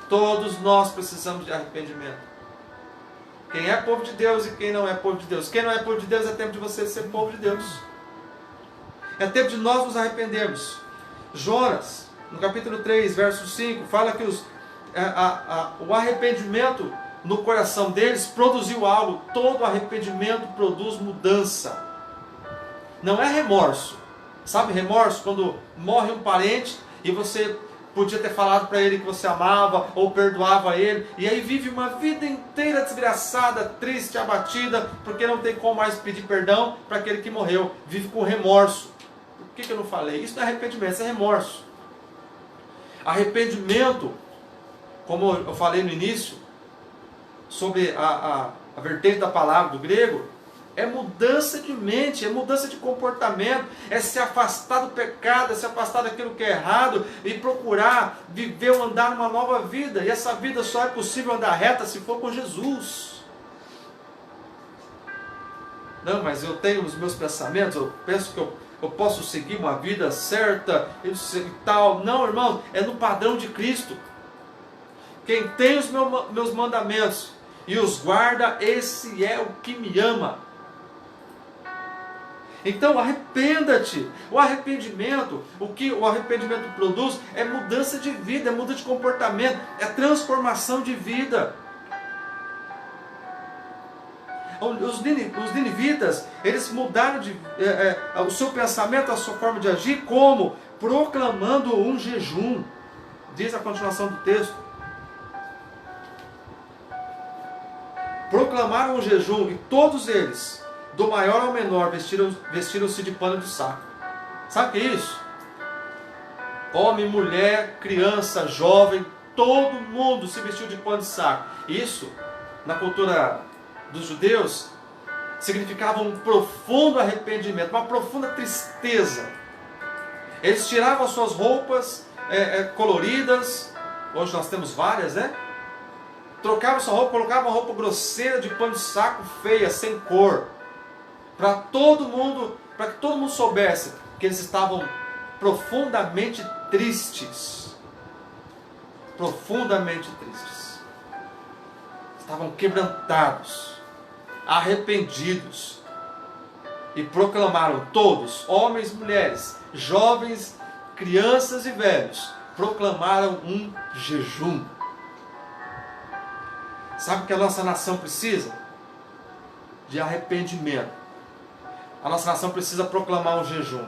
Todos nós precisamos de arrependimento. Quem é povo de Deus e quem não é povo de Deus. Quem não é povo de Deus, é tempo de você ser povo de Deus. É tempo de nós nos arrependermos. Jonas, no capítulo 3, verso 5, fala que o arrependimento no coração deles produziu algo. Todo arrependimento produz mudança. Não é remorso. Sabe remorso? Quando morre um parente e você podia ter falado para ele que você amava ou perdoava ele, e aí vive uma vida inteira desgraçada, triste, abatida, porque não tem como mais pedir perdão para aquele que morreu. Vive com remorso. que eu não falei? Isso não é arrependimento, isso é remorso. Arrependimento, como eu falei no início, sobre a vertente da palavra do grego, é mudança de mente, é mudança de comportamento, é se afastar do pecado, é se afastar daquilo que é errado e procurar viver ou andar numa nova vida. E essa vida só é possível andar reta se for com Jesus. Não, mas eu tenho os meus pensamentos, eu penso que eu posso seguir uma vida certa e tal. Não, irmão, é no padrão de Cristo. Quem tem os meus mandamentos e os guarda, esse é o que me ama. Então arrependa-te. O arrependimento, o que o arrependimento produz é mudança de vida, é mudança de comportamento, é transformação de vida. Os ninivitas, eles mudaram o seu pensamento, a sua forma de agir, como? Proclamando um jejum. Diz a continuação do texto. Proclamaram um jejum e todos eles, do maior ao menor, vestiram-se de pano de saco. Sabe o que é isso? Homem, mulher, criança, jovem, todo mundo se vestiu de pano de saco. Isso, na cultura dos judeus, significava um profundo arrependimento, uma profunda tristeza. Eles tiravam as suas roupas coloridas, hoje nós temos várias, né? Trocavam sua roupa, colocavam uma roupa grosseira de pano de saco, feia, sem cor, para que todo mundo soubesse que eles estavam profundamente tristes. Profundamente tristes. Estavam quebrantados, arrependidos. E proclamaram todos, homens e mulheres, jovens, crianças e velhos, proclamaram um jejum. Sabe o que a nossa nação precisa? De arrependimento. A nossa nação precisa proclamar um jejum.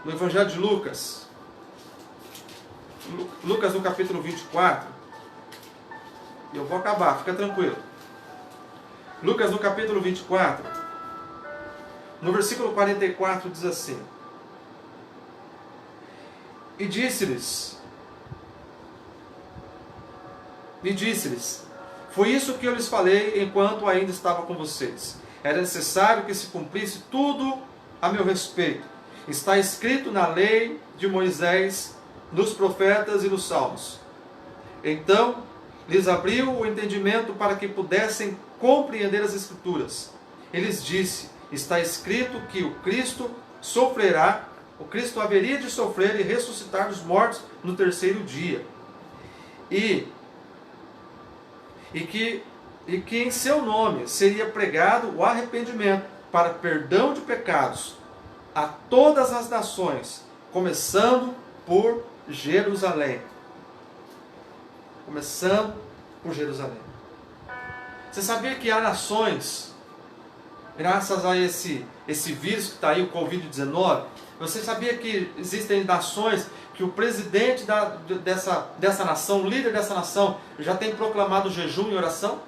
No Evangelho de Lucas, Lucas no capítulo 24, e eu vou acabar, fica tranquilo. Lucas no capítulo 24, no versículo 44 diz assim: E disse-lhes, foi isso que eu lhes falei enquanto ainda estava com vocês. Era necessário que se cumprisse tudo a meu respeito. Está escrito na lei de Moisés, nos profetas e nos salmos. Então lhes abriu o entendimento para que pudessem compreender as Escrituras. Ele lhes disse: está escrito que o Cristo sofrerá, o Cristo haveria de sofrer e ressuscitar dos mortos no terceiro dia. E que em seu nome seria pregado o arrependimento para perdão de pecados a todas as nações, começando por Jerusalém. Começando por Jerusalém. Você sabia que há nações, graças a esse vírus que está aí, o Covid-19, você sabia que existem nações que o presidente dessa nação, o líder dessa nação, já tem proclamado jejum e oração?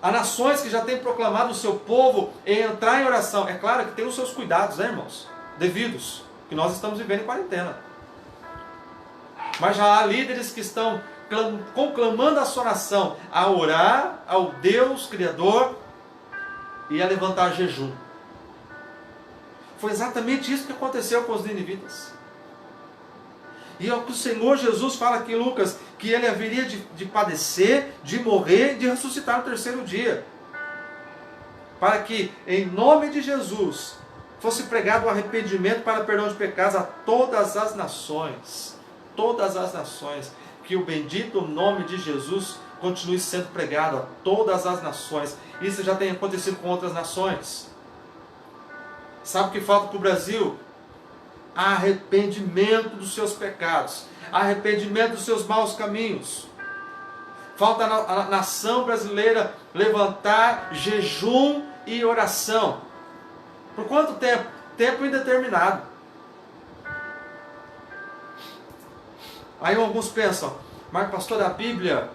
Há nações que já têm proclamado o seu povo em entrar em oração. É claro que tem os seus cuidados, né, irmãos? Devidos, que nós estamos vivendo em quarentena. Mas já há líderes que estão conclamando a sua nação a orar ao Deus Criador e a levantar jejum. Foi exatamente isso que aconteceu com os ninivitas. E é o que o Senhor Jesus fala aqui em Lucas, que ele haveria de padecer, de morrer, de ressuscitar no terceiro dia. Para que, em nome de Jesus, fosse pregado o arrependimento para perdão de pecados a todas as nações. Todas as nações. Que o bendito nome de Jesus continue sendo pregado a todas as nações. Isso já tem acontecido com outras nações. Sabe o que falta para o Brasil? Arrependimento dos seus pecados, arrependimento dos seus maus caminhos. Falta a nação brasileira levantar jejum e oração. Por quanto tempo? Tempo indeterminado. Aí alguns pensam, mas pastor, a Bíblia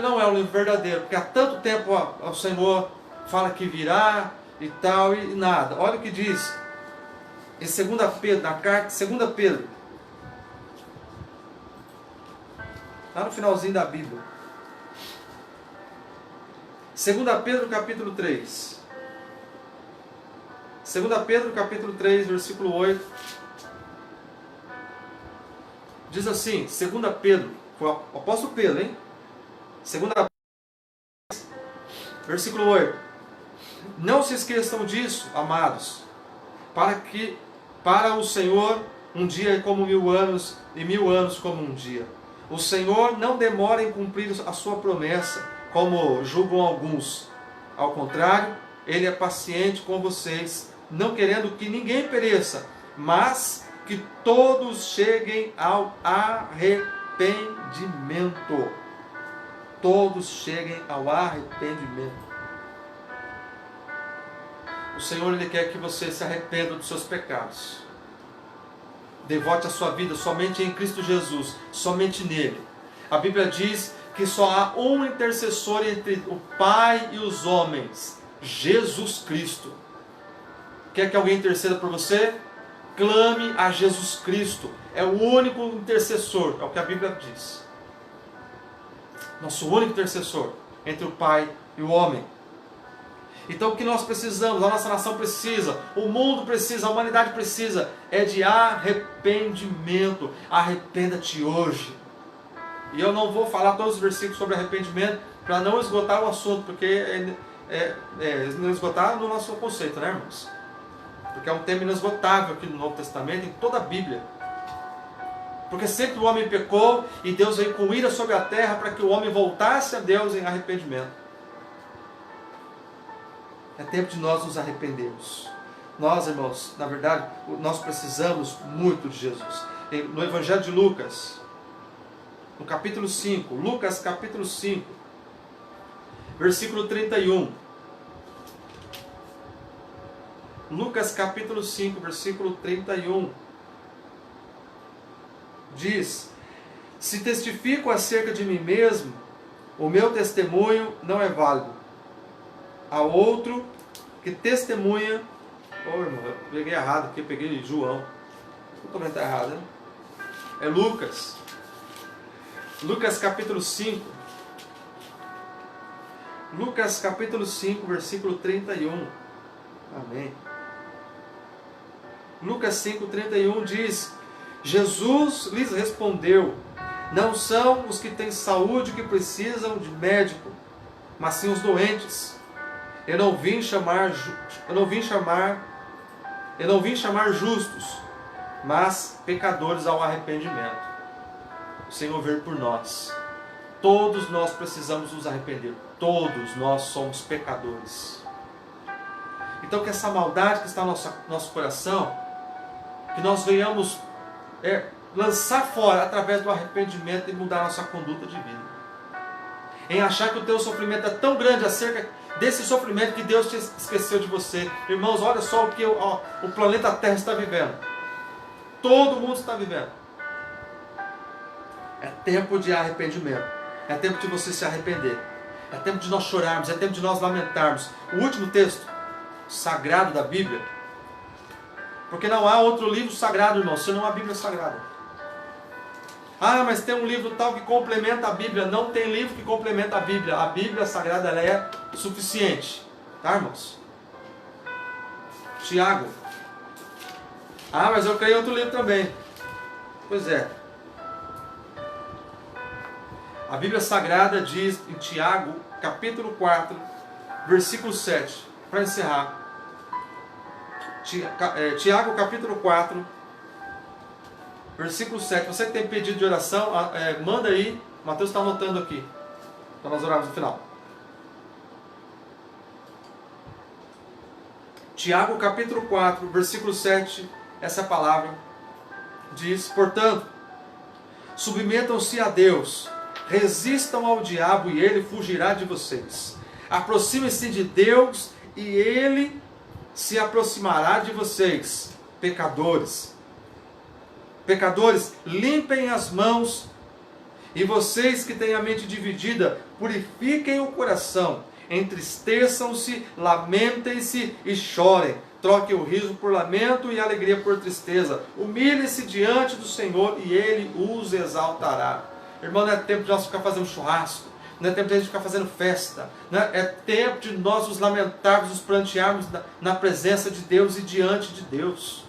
não é o livro verdadeiro, porque há tanto tempo o Senhor fala que virá, e tal, e nada. Olha o que diz em 2 Pedro, na carta de 2 Pedro, lá no finalzinho da Bíblia. 2 Pedro capítulo 3. 2 Pedro capítulo 3, versículo 8. Diz assim, 2 Pedro, foi o apóstolo Pedro, hein? 2 Pedro, versículo 8. Não se esqueçam disso, amados, para o Senhor um dia é como 1000 anos, e 1000 anos como um dia. O Senhor não demora em cumprir a sua promessa, como julgam alguns. Ao contrário, Ele é paciente com vocês, não querendo que ninguém pereça, mas que todos cheguem ao arrependimento. Todos cheguem ao arrependimento. O Senhor, Ele quer que você se arrependa dos seus pecados. Devote a sua vida somente em Cristo Jesus, somente nele. A Bíblia diz que só há um intercessor entre o Pai e os homens, Jesus Cristo. Quer que alguém interceda por você? Clame a Jesus Cristo. É o único intercessor, é o que a Bíblia diz. Nosso único intercessor entre o Pai e o homem. Então o que nós precisamos, a nossa nação precisa, o mundo precisa, a humanidade precisa, é de arrependimento. Arrependa-te hoje. E eu não vou falar todos os versículos sobre arrependimento para não esgotar o assunto, porque não esgotar no nosso conceito, né, irmãos? Porque é um tema inesgotável aqui no Novo Testamento, em toda a Bíblia. Porque sempre o homem pecou e Deus veio com ira sobre a terra para que o homem voltasse a Deus em arrependimento. É tempo de nós nos arrependermos. Nós, irmãos, na verdade, nós precisamos muito de Jesus. No Evangelho de Lucas, no capítulo 5, Lucas capítulo 5, versículo 31. Lucas capítulo 5, versículo 31. Diz: se testifico acerca de mim mesmo, o meu testemunho não é válido. Há outro que testemunha. Irmão, eu peguei errado aqui, eu peguei João. O comentário está errado, né? É Lucas. Lucas capítulo 5. Lucas capítulo 5, versículo 31. Amém. Lucas 5, 31 diz: Jesus lhes respondeu: não são os que têm saúde que precisam de médico, mas sim os doentes. Eu não vim chamar justos, mas pecadores ao arrependimento. O Senhor veio por nós. Todos nós precisamos nos arrepender. Todos nós somos pecadores. Então que essa maldade que está no nosso coração, que nós venhamos lançar fora através do arrependimento e mudar nossa conduta de vida. Em achar que o teu sofrimento é tão grande acerca desse sofrimento que Deus te esqueceu de você. Irmãos, olha só o que o planeta Terra está vivendo. Todo mundo está vivendo. É tempo de arrependimento. É tempo de você se arrepender. É tempo de nós chorarmos. É tempo de nós lamentarmos. O último texto sagrado da Bíblia. Porque não há outro livro sagrado, irmão, senão a Bíblia Sagrada. Ah, mas tem um livro tal que complementa a Bíblia. Não tem livro que complementa a Bíblia. A Bíblia Sagrada, ela é suficiente. Tá, irmãos? Tiago. Ah, mas eu creio em outro livro também. Pois é. A Bíblia Sagrada diz em Tiago, capítulo 4, versículo 7. Para encerrar. Tiago, capítulo 4, versículo 7. Você que tem pedido de oração, manda aí. Mateus está anotando aqui, para nós orarmos no final. Tiago capítulo 4, versículo 7. Essa palavra diz: portanto, submetam-se a Deus, resistam ao diabo e ele fugirá de vocês. Aproximem-se de Deus e ele se aproximará de vocês, pecadores. Pecadores, limpem as mãos, e vocês que têm a mente dividida, purifiquem o coração. Entristeçam-se, lamentem-se e chorem. Troque o riso por lamento e a alegria por tristeza. Humilhem-se diante do Senhor e Ele os exaltará. Irmão, não é tempo de nós ficar fazendo churrasco. Não é tempo de a gente ficar fazendo festa. Né? É tempo de nós nos lamentarmos, nos prantearmos na presença de Deus e diante de Deus.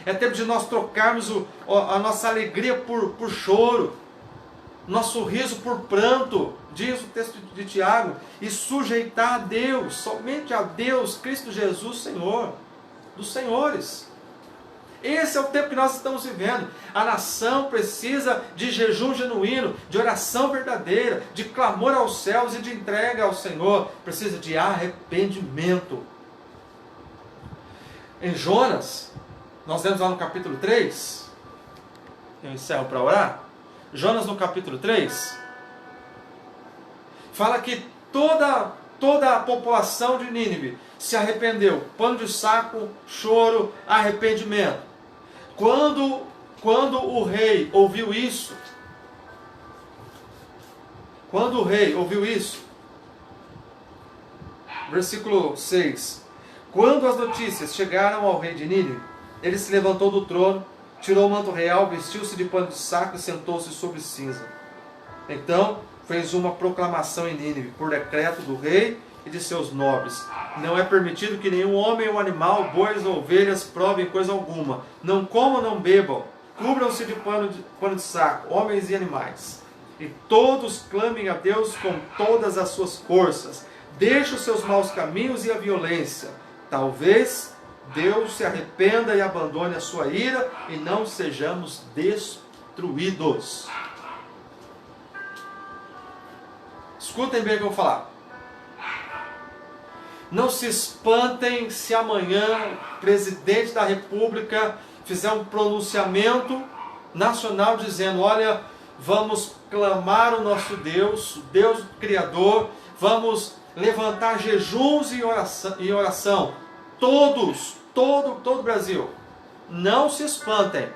É tempo de nós trocarmos a nossa alegria por choro, nosso riso por pranto, diz o texto de Tiago, e sujeitar a Deus, somente a Deus, Cristo Jesus, Senhor, dos senhores. Esse é o tempo que nós estamos vivendo. A nação precisa de jejum genuíno, de oração verdadeira, de clamor aos céus e de entrega ao Senhor. Precisa de arrependimento. Em Jonas, nós vemos lá no capítulo 3, eu encerro para orar. Jonas no capítulo 3, fala que toda a população de Nínive se arrependeu. Pano de saco, choro, arrependimento. Quando o rei ouviu isso, versículo 6, quando as notícias chegaram ao rei de Nínive, ele se levantou do trono, tirou o manto real, vestiu-se de pano de saco e sentou-se sobre cinza. Então fez uma proclamação em Nínive, por decreto do rei e de seus nobres: não é permitido que nenhum homem ou animal, bois ou ovelhas, provem coisa alguma. Não comam, não bebam. Cubram-se de pano de saco, homens e animais. E todos clamem a Deus com todas as suas forças. Deixe os seus maus caminhos e a violência. Talvez Deus se arrependa e abandone a sua ira e não sejamos destruídos. Escutem bem o que eu vou falar. Não se espantem se amanhã o presidente da República fizer um pronunciamento nacional dizendo: olha, vamos clamar o nosso Deus, o Deus Criador, vamos levantar jejuns e oração. Todo o Brasil. Não se espantem.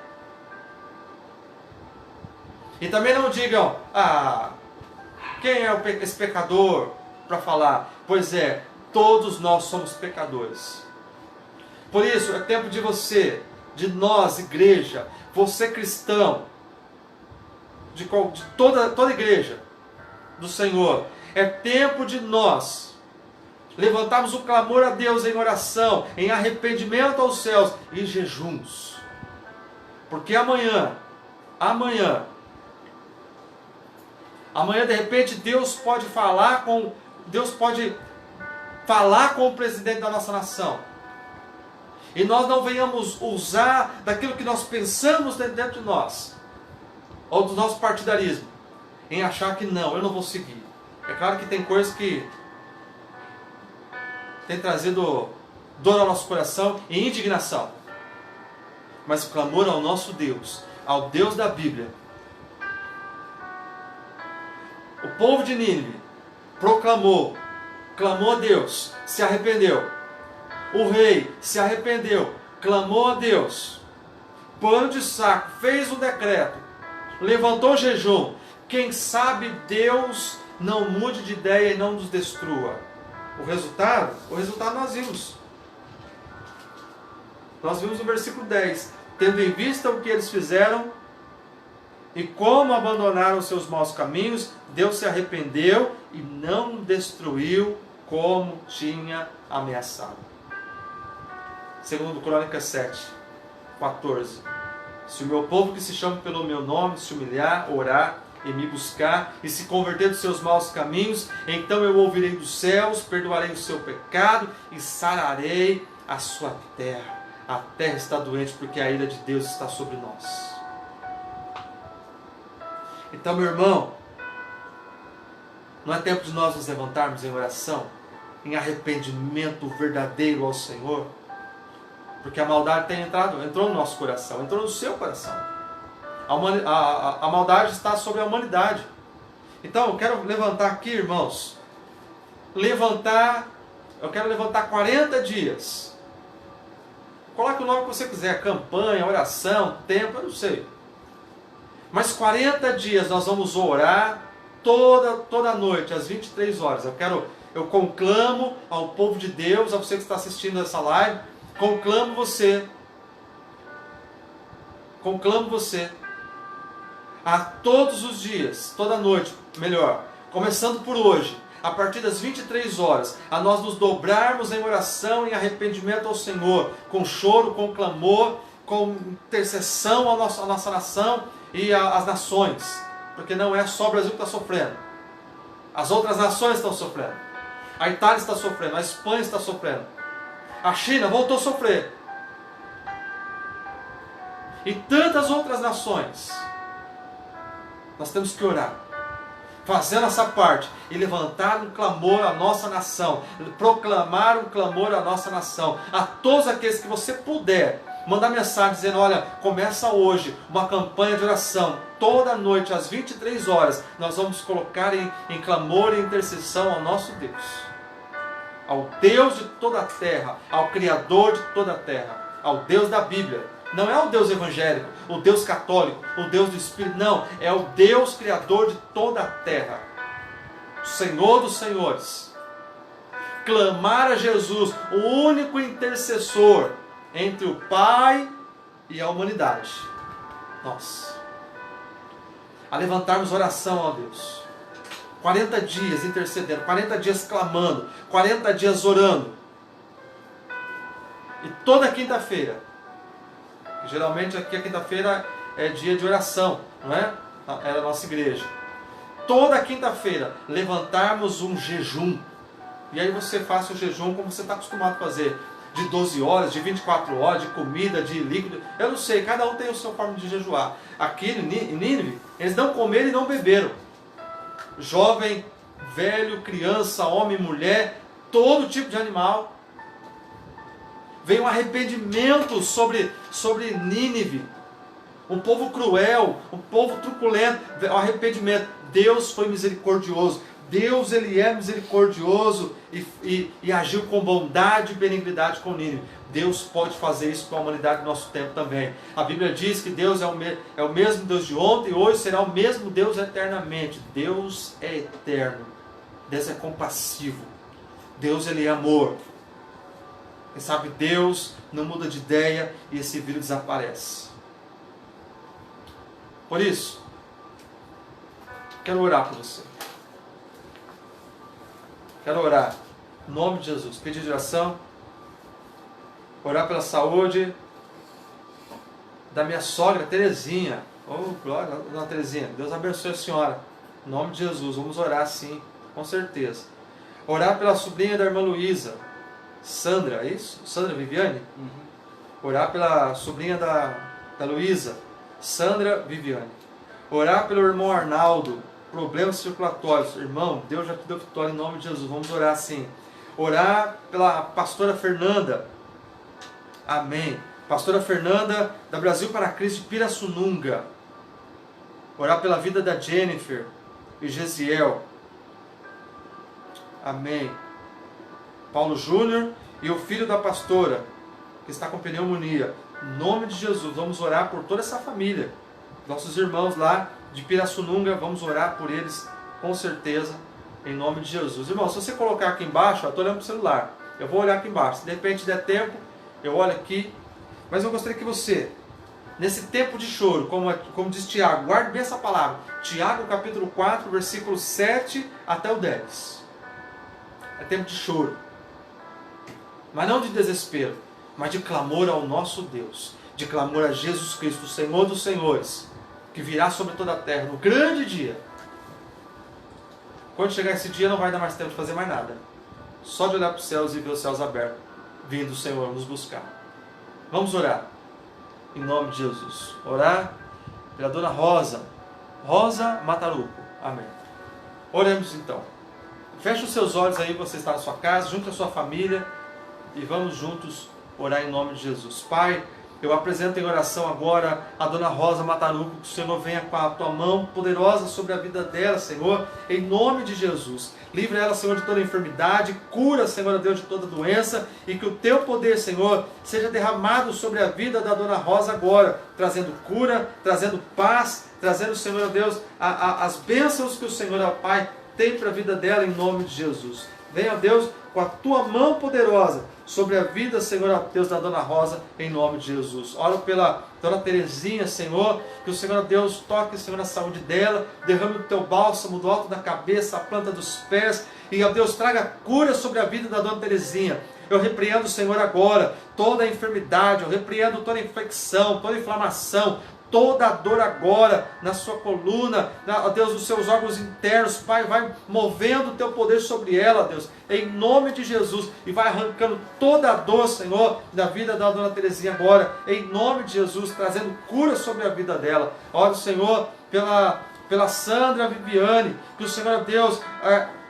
E também não digam: quem é esse pecador para falar? Pois é, todos nós somos pecadores. Por isso, é tempo de você, de nós, igreja, você cristão, de toda igreja do Senhor, é tempo de nós levantarmos o clamor a Deus em oração, em arrependimento aos céus e jejuns. Porque amanhã de repente Deus pode falar com o presidente da nossa nação. E nós não venhamos usar daquilo que nós pensamos dentro de nós, ou do nosso partidarismo, em achar que não, eu não vou seguir. É claro que tem coisas que tem trazido dor ao nosso coração e indignação. Mas o clamor ao nosso Deus, ao Deus da Bíblia. O povo de Nínive clamou a Deus, se arrependeu. O rei se arrependeu, clamou a Deus. Pano de saco, fez um decreto, levantou jejum. Quem sabe Deus não mude de ideia e não nos destrua. O resultado nós vimos. Nós vimos no versículo 10. Tendo em vista o que eles fizeram e como abandonaram seus maus caminhos, Deus se arrependeu e não destruiu como tinha ameaçado. Segundo Crônicas 7, 14. Se o meu povo que se chama pelo meu nome se humilhar, orar e me buscar e se converter dos seus maus caminhos, então eu ouvirei dos céus, perdoarei o seu pecado e sararei a sua terra. A terra está doente porque a ira de Deus está sobre nós. Então, meu irmão, não é tempo de nós nos levantarmos em oração, em arrependimento verdadeiro ao Senhor? Porque a maldade entrou no nosso coração, entrou no seu coração. A maldade está sobre a humanidade. Então, eu quero levantar aqui, irmãos, eu quero levantar 40 dias. Coloque o nome que você quiser, campanha, oração, tempo, eu não sei. Mas 40 dias nós vamos orar, toda noite, às 23 horas. Eu conclamo ao povo de Deus, a você que está assistindo essa live, conclamo você, a todos os dias, toda noite, melhor, começando por hoje, a partir das 23 horas, a nós nos dobrarmos em oração e arrependimento ao Senhor, com choro, com clamor, com intercessão à nossa nação e às nações, porque não é só o Brasil que está sofrendo, as outras nações estão sofrendo, a Itália está sofrendo, a Espanha está sofrendo, a China voltou a sofrer, e tantas outras nações. Nós temos que orar, fazendo essa parte e levantar um clamor à nossa nação, proclamar um clamor à nossa nação, a todos aqueles que você puder, mandar mensagem dizendo, olha, começa hoje uma campanha de oração, toda noite às 23 horas, nós vamos colocar em clamor e intercessão ao nosso Deus, ao Deus de toda a terra, ao Criador de toda a terra, ao Deus da Bíblia. Não é o Deus evangélico, o Deus católico, o Deus do Espírito, não, é o Deus Criador de toda a terra, o Senhor dos senhores. Clamar a Jesus, o único intercessor entre o Pai e a humanidade, nós, a levantarmos oração a Deus, 40 dias intercedendo, 40 dias clamando, 40 dias orando, e toda quinta-feira, geralmente aqui a quinta-feira é dia de oração, não é? É a nossa igreja. Toda quinta-feira levantarmos um jejum. E aí você faça o jejum como você está acostumado a fazer. De 12 horas, de 24 horas, de comida, de líquido. Eu não sei, cada um tem a sua forma de jejuar. Aqui em Nínive, eles não comeram e não beberam. Jovem, velho, criança, homem, mulher, todo tipo de animal. Veio um arrependimento sobre Nínive, um povo cruel, um povo truculento, um arrependimento. Deus foi misericordioso, Deus ele é misericordioso e agiu com bondade e benignidade com Nínive. Deus pode fazer isso com a humanidade do nosso tempo também. A Bíblia diz que Deus é o mesmo Deus de ontem e hoje será o mesmo Deus eternamente. Deus é eterno, Deus é compassivo, Deus ele é amor. Quem sabe Deus não muda de ideia e esse vírus desaparece. Por isso, quero orar por você. Quero orar em nome de Jesus. Pedir de oração. Orar pela saúde da minha sogra Terezinha. Oh, glória, dona Terezinha. Deus abençoe a senhora. Em nome de Jesus. Vamos orar sim, com certeza. Orar pela sobrinha da irmã Luísa. Sandra, é isso? Sandra Viviane? Orar pela sobrinha da Luísa, Sandra Viviane. Orar pelo irmão Arnaldo, problemas circulatórios. Irmão, Deus já te deu vitória em nome de Jesus, vamos orar assim. Orar pela pastora Fernanda, amém. Pastora Fernanda, da Brasil para Cristo de Pirassununga. Orar pela vida da Jennifer e Gesiel, amém. Paulo Júnior e o filho da pastora, que está com pneumonia. Em nome de Jesus, vamos orar por toda essa família. Nossos irmãos lá de Pirassununga, vamos orar por eles com certeza, em nome de Jesus. Irmão, se você colocar aqui embaixo, eu estou olhando para o celular, eu vou olhar aqui embaixo. Se de repente der tempo, eu olho aqui. Mas eu gostaria que você, nesse tempo de choro, como diz Tiago, guarde bem essa palavra. Tiago capítulo 4, versículo 7 até o 10. É tempo de choro. Mas não de desespero, mas de clamor ao nosso Deus, de clamor a Jesus Cristo, o Senhor dos senhores, que virá sobre toda a terra no grande dia. Quando chegar esse dia não vai dar mais tempo de fazer mais nada, só de olhar para os céus e ver os céus abertos, vindo o Senhor nos buscar. Vamos orar, em nome de Jesus. Orar pela dona Rosa Mataruco, amém. Oremos então. Feche os seus olhos aí, você está na sua casa, junto à sua família, e vamos juntos orar em nome de Jesus. Pai, Eu apresento em oração agora a Dona Rosa Mataruco, que o Senhor venha com a tua mão poderosa sobre a vida dela, Senhor, em nome de Jesus. Livra ela, Senhor, de toda enfermidade, cura, Senhor Deus, de toda doença, e que o teu poder, Senhor, seja derramado sobre a vida da Dona Rosa agora, trazendo cura, trazendo paz, trazendo, Senhor Deus, as bênçãos que o Senhor, ó Pai, tem para a vida dela, em nome de Jesus. Venha, Deus, com a tua mão poderosa sobre a vida, Senhor, ó Deus, da Dona Rosa, em nome de Jesus. Oro pela Dona Terezinha, Senhor, que o Senhor, ó Deus, toque, Senhor, na saúde dela, derrame o teu bálsamo do alto da cabeça, a planta dos pés, e, ó Deus, traga cura sobre a vida da Dona Terezinha. Eu repreendo, Senhor, agora toda a enfermidade, eu repreendo toda a infecção, toda a inflamação, toda a dor agora na sua coluna, ó Deus, nos seus órgãos internos. Pai, vai movendo o teu poder sobre ela, Deus, em nome de Jesus, e vai arrancando toda a dor, Senhor, da vida da Dona Terezinha agora, em nome de Jesus, trazendo cura sobre a vida dela. Oro, Senhor, pela Sandra Viviane, que o Senhor, Deus,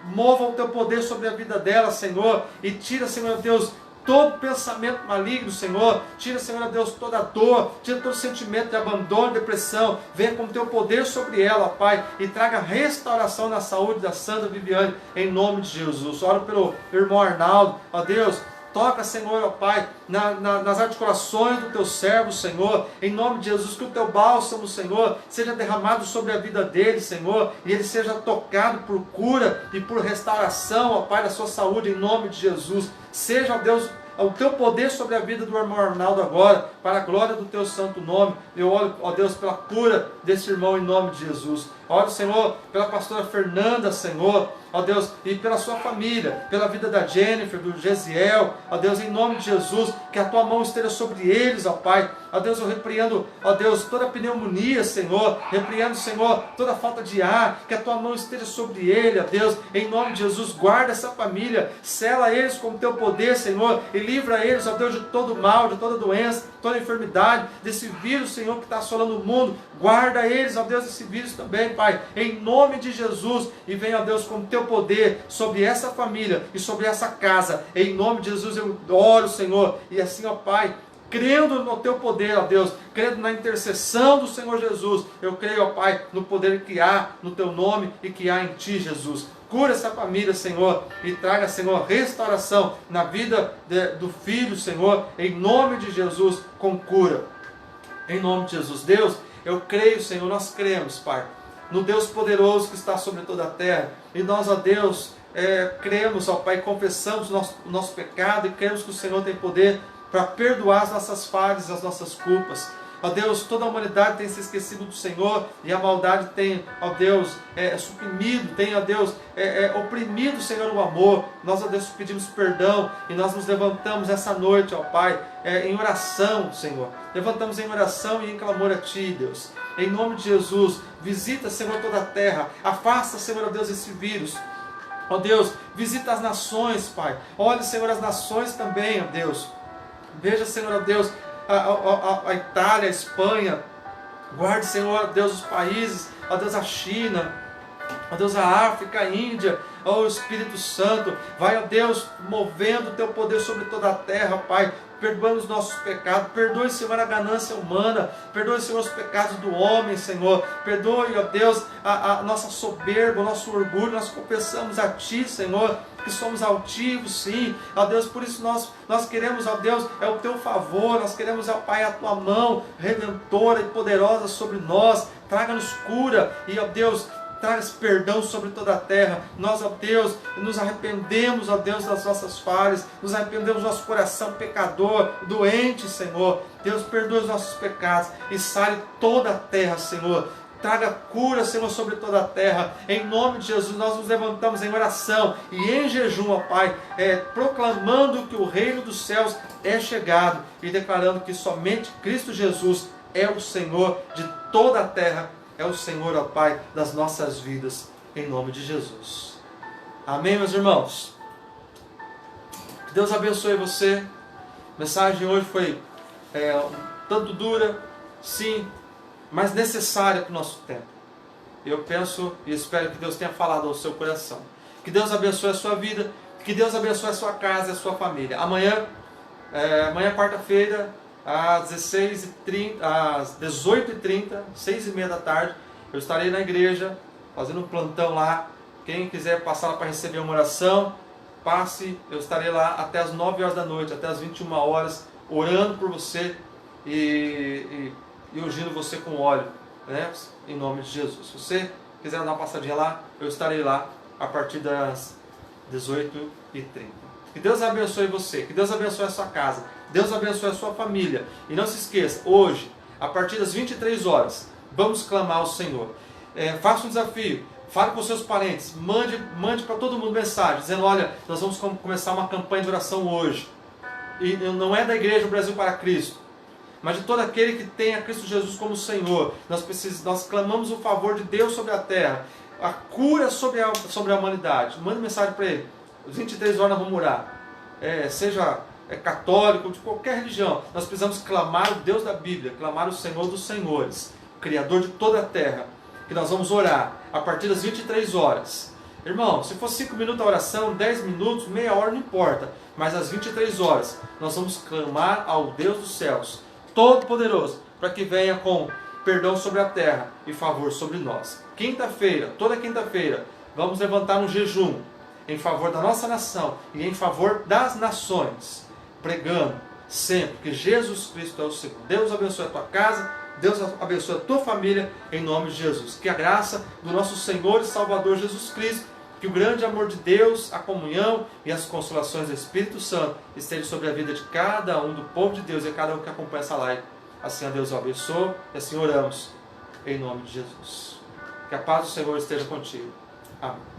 mova o teu poder sobre a vida dela, Senhor, e tira, Senhor Deus, todo pensamento maligno, Senhor. Tira, Senhor Deus, toda dor, tira todo sentimento de abandono, depressão. Venha com o teu poder sobre ela, Pai, e traga restauração na saúde da Sandra Viviane, em nome de Jesus. Oro pelo irmão Arnaldo, ó Deus. Toca, Senhor, ó Pai, nas articulações do teu servo, Senhor, em nome de Jesus, que o teu bálsamo, Senhor, seja derramado sobre a vida dele, Senhor, e ele seja tocado por cura e por restauração, ó Pai, da sua saúde, em nome de Jesus. Seja, ó Deus, o teu poder sobre a vida do irmão Arnaldo agora, para a glória do teu santo nome. Eu oro, ó Deus, pela cura desse irmão, em nome de Jesus. Oro, Senhor, pela pastora Fernanda, Senhor, ó Deus, e pela sua família, pela vida da Jennifer, do Gesiel, ó Deus, em nome de Jesus, que a tua mão esteja sobre eles, ó Pai. Ó Deus, eu repreendo, ó Deus, toda pneumonia, Senhor, repreendo, Senhor, toda falta de ar, que a tua mão esteja sobre ele, ó Deus, em nome de Jesus. Guarda essa família, sela eles com o teu poder, Senhor, e livra eles, ó Deus, de todo mal, de toda doença, toda enfermidade, desse vírus, Senhor, que está assolando o mundo. Guarda eles, ó Deus, desse vírus também, Pai, em nome de Jesus, e venha, ó Deus, com o teu poder sobre essa família e sobre essa casa, em nome de Jesus eu oro, Senhor, e assim, ó Pai, crendo no teu poder, ó Deus, crendo na intercessão do Senhor Jesus, eu creio, ó Pai, no poder que há no teu nome e que há em ti, Jesus. Cura essa família, Senhor, e traga, Senhor, restauração na vida do filho, Senhor, em nome de Jesus, com cura, em nome de Jesus. Deus, eu creio, Senhor, nós cremos, Pai, no Deus poderoso que está sobre toda a terra, e nós, ó Deus, cremos, ó Pai, confessamos o nosso pecado, e cremos que o Senhor tem poder para perdoar as nossas falhas, as nossas culpas. Ó Deus, toda a humanidade tem se esquecido do Senhor, e a maldade tem, ó Deus, suprimido, tem, ó Deus, oprimido, Senhor, o amor. Nós, ó Deus, pedimos perdão, e nós nos levantamos essa noite, ó Pai, em oração, Senhor. Levantamos em oração e em clamor a Ti, Deus. Em nome de Jesus, visita, Senhor, toda a terra. Afasta, Senhor, ó Deus, esse vírus. Ó Deus, visita as nações, Pai. Olhe, Senhor, as nações também, ó Deus. Veja, Senhor, ó Deus, a Itália, a Espanha. Guarde, Senhor, ó Deus, os países, ó Deus, a China, ó Deus, a África, a Índia, ó Espírito Santo. Vai, ó Deus, movendo o teu poder sobre toda a terra, Pai. Perdoando os nossos pecados, perdoe, Senhor, a ganância humana, perdoe, Senhor, os pecados do homem, Senhor, perdoe, ó Deus, a nossa soberba, o nosso orgulho. Nós confessamos a Ti, Senhor, que somos altivos, sim, ó Deus, por isso nós queremos, ó Deus, o Teu favor, nós queremos, ó Pai, a Tua mão redentora e poderosa sobre nós. Traga-nos cura e, ó Deus, traz perdão sobre toda a terra. Nós, ó Deus, nos arrependemos, ó Deus, das nossas falhas, nos arrependemos do nosso coração pecador, doente, Senhor. Deus, perdoa os nossos pecados e sare toda a terra, Senhor. Traga cura, Senhor, sobre toda a terra. Em nome de Jesus, nós nos levantamos em oração e em jejum, ó Pai, proclamando que o reino dos céus é chegado e declarando que somente Cristo Jesus é o Senhor de toda a terra, é o Senhor, ó Pai, das nossas vidas, em nome de Jesus. Amém, meus irmãos? Que Deus abençoe você. A mensagem de hoje foi um tanto dura, sim, mas necessária para o nosso tempo. Eu penso e espero que Deus tenha falado ao seu coração. Que Deus abençoe a sua vida, que Deus abençoe a sua casa e a sua família. Amanhã, quarta-feira, às 16h30, às 18h30, 6h30 da tarde, eu estarei na igreja, fazendo um plantão lá. Quem quiser passar lá para receber uma oração, passe, eu estarei lá até as 9 horas da noite, até as 21 horas, orando por você e ungindo você com óleo, né? Em nome de Jesus. Se você quiser dar uma passadinha lá, eu estarei lá a partir das 18h30. Que Deus abençoe você, que Deus abençoe a sua casa, Deus abençoe a sua família. E não se esqueça, hoje, a partir das 23 horas, vamos clamar ao Senhor. Faça um desafio, fale com seus parentes, mande para todo mundo mensagem, dizendo, olha, nós vamos começar uma campanha de oração hoje. E não é da Igreja Brasil para Cristo, mas de todo aquele que tem a Cristo Jesus como Senhor. Nós clamamos o favor de Deus sobre a terra, a cura sobre a humanidade. Mande mensagem para ele. Às 23 horas nós vamos orar. Seja católico, de qualquer religião, nós precisamos clamar o Deus da Bíblia, clamar o Senhor dos Senhores, o Criador de toda a terra, que nós vamos orar a partir das 23 horas. Irmão, se for 5 minutos a oração, 10 minutos, meia hora, não importa, mas às 23 horas nós vamos clamar ao Deus dos céus, Todo-Poderoso, para que venha com perdão sobre a terra e favor sobre nós. Quinta-feira, toda quinta-feira, vamos levantar um jejum em favor da nossa nação e em favor das nações, pregando sempre que Jesus Cristo é o Senhor. Deus abençoe a tua casa, Deus abençoe a tua família, em nome de Jesus. Que a graça do nosso Senhor e Salvador Jesus Cristo, que o grande amor de Deus, a comunhão e as consolações do Espírito Santo estejam sobre a vida de cada um do povo de Deus e cada um que acompanha essa live. Assim a Deus o abençoe e assim oramos, em nome de Jesus. Que a paz do Senhor esteja contigo. Amém.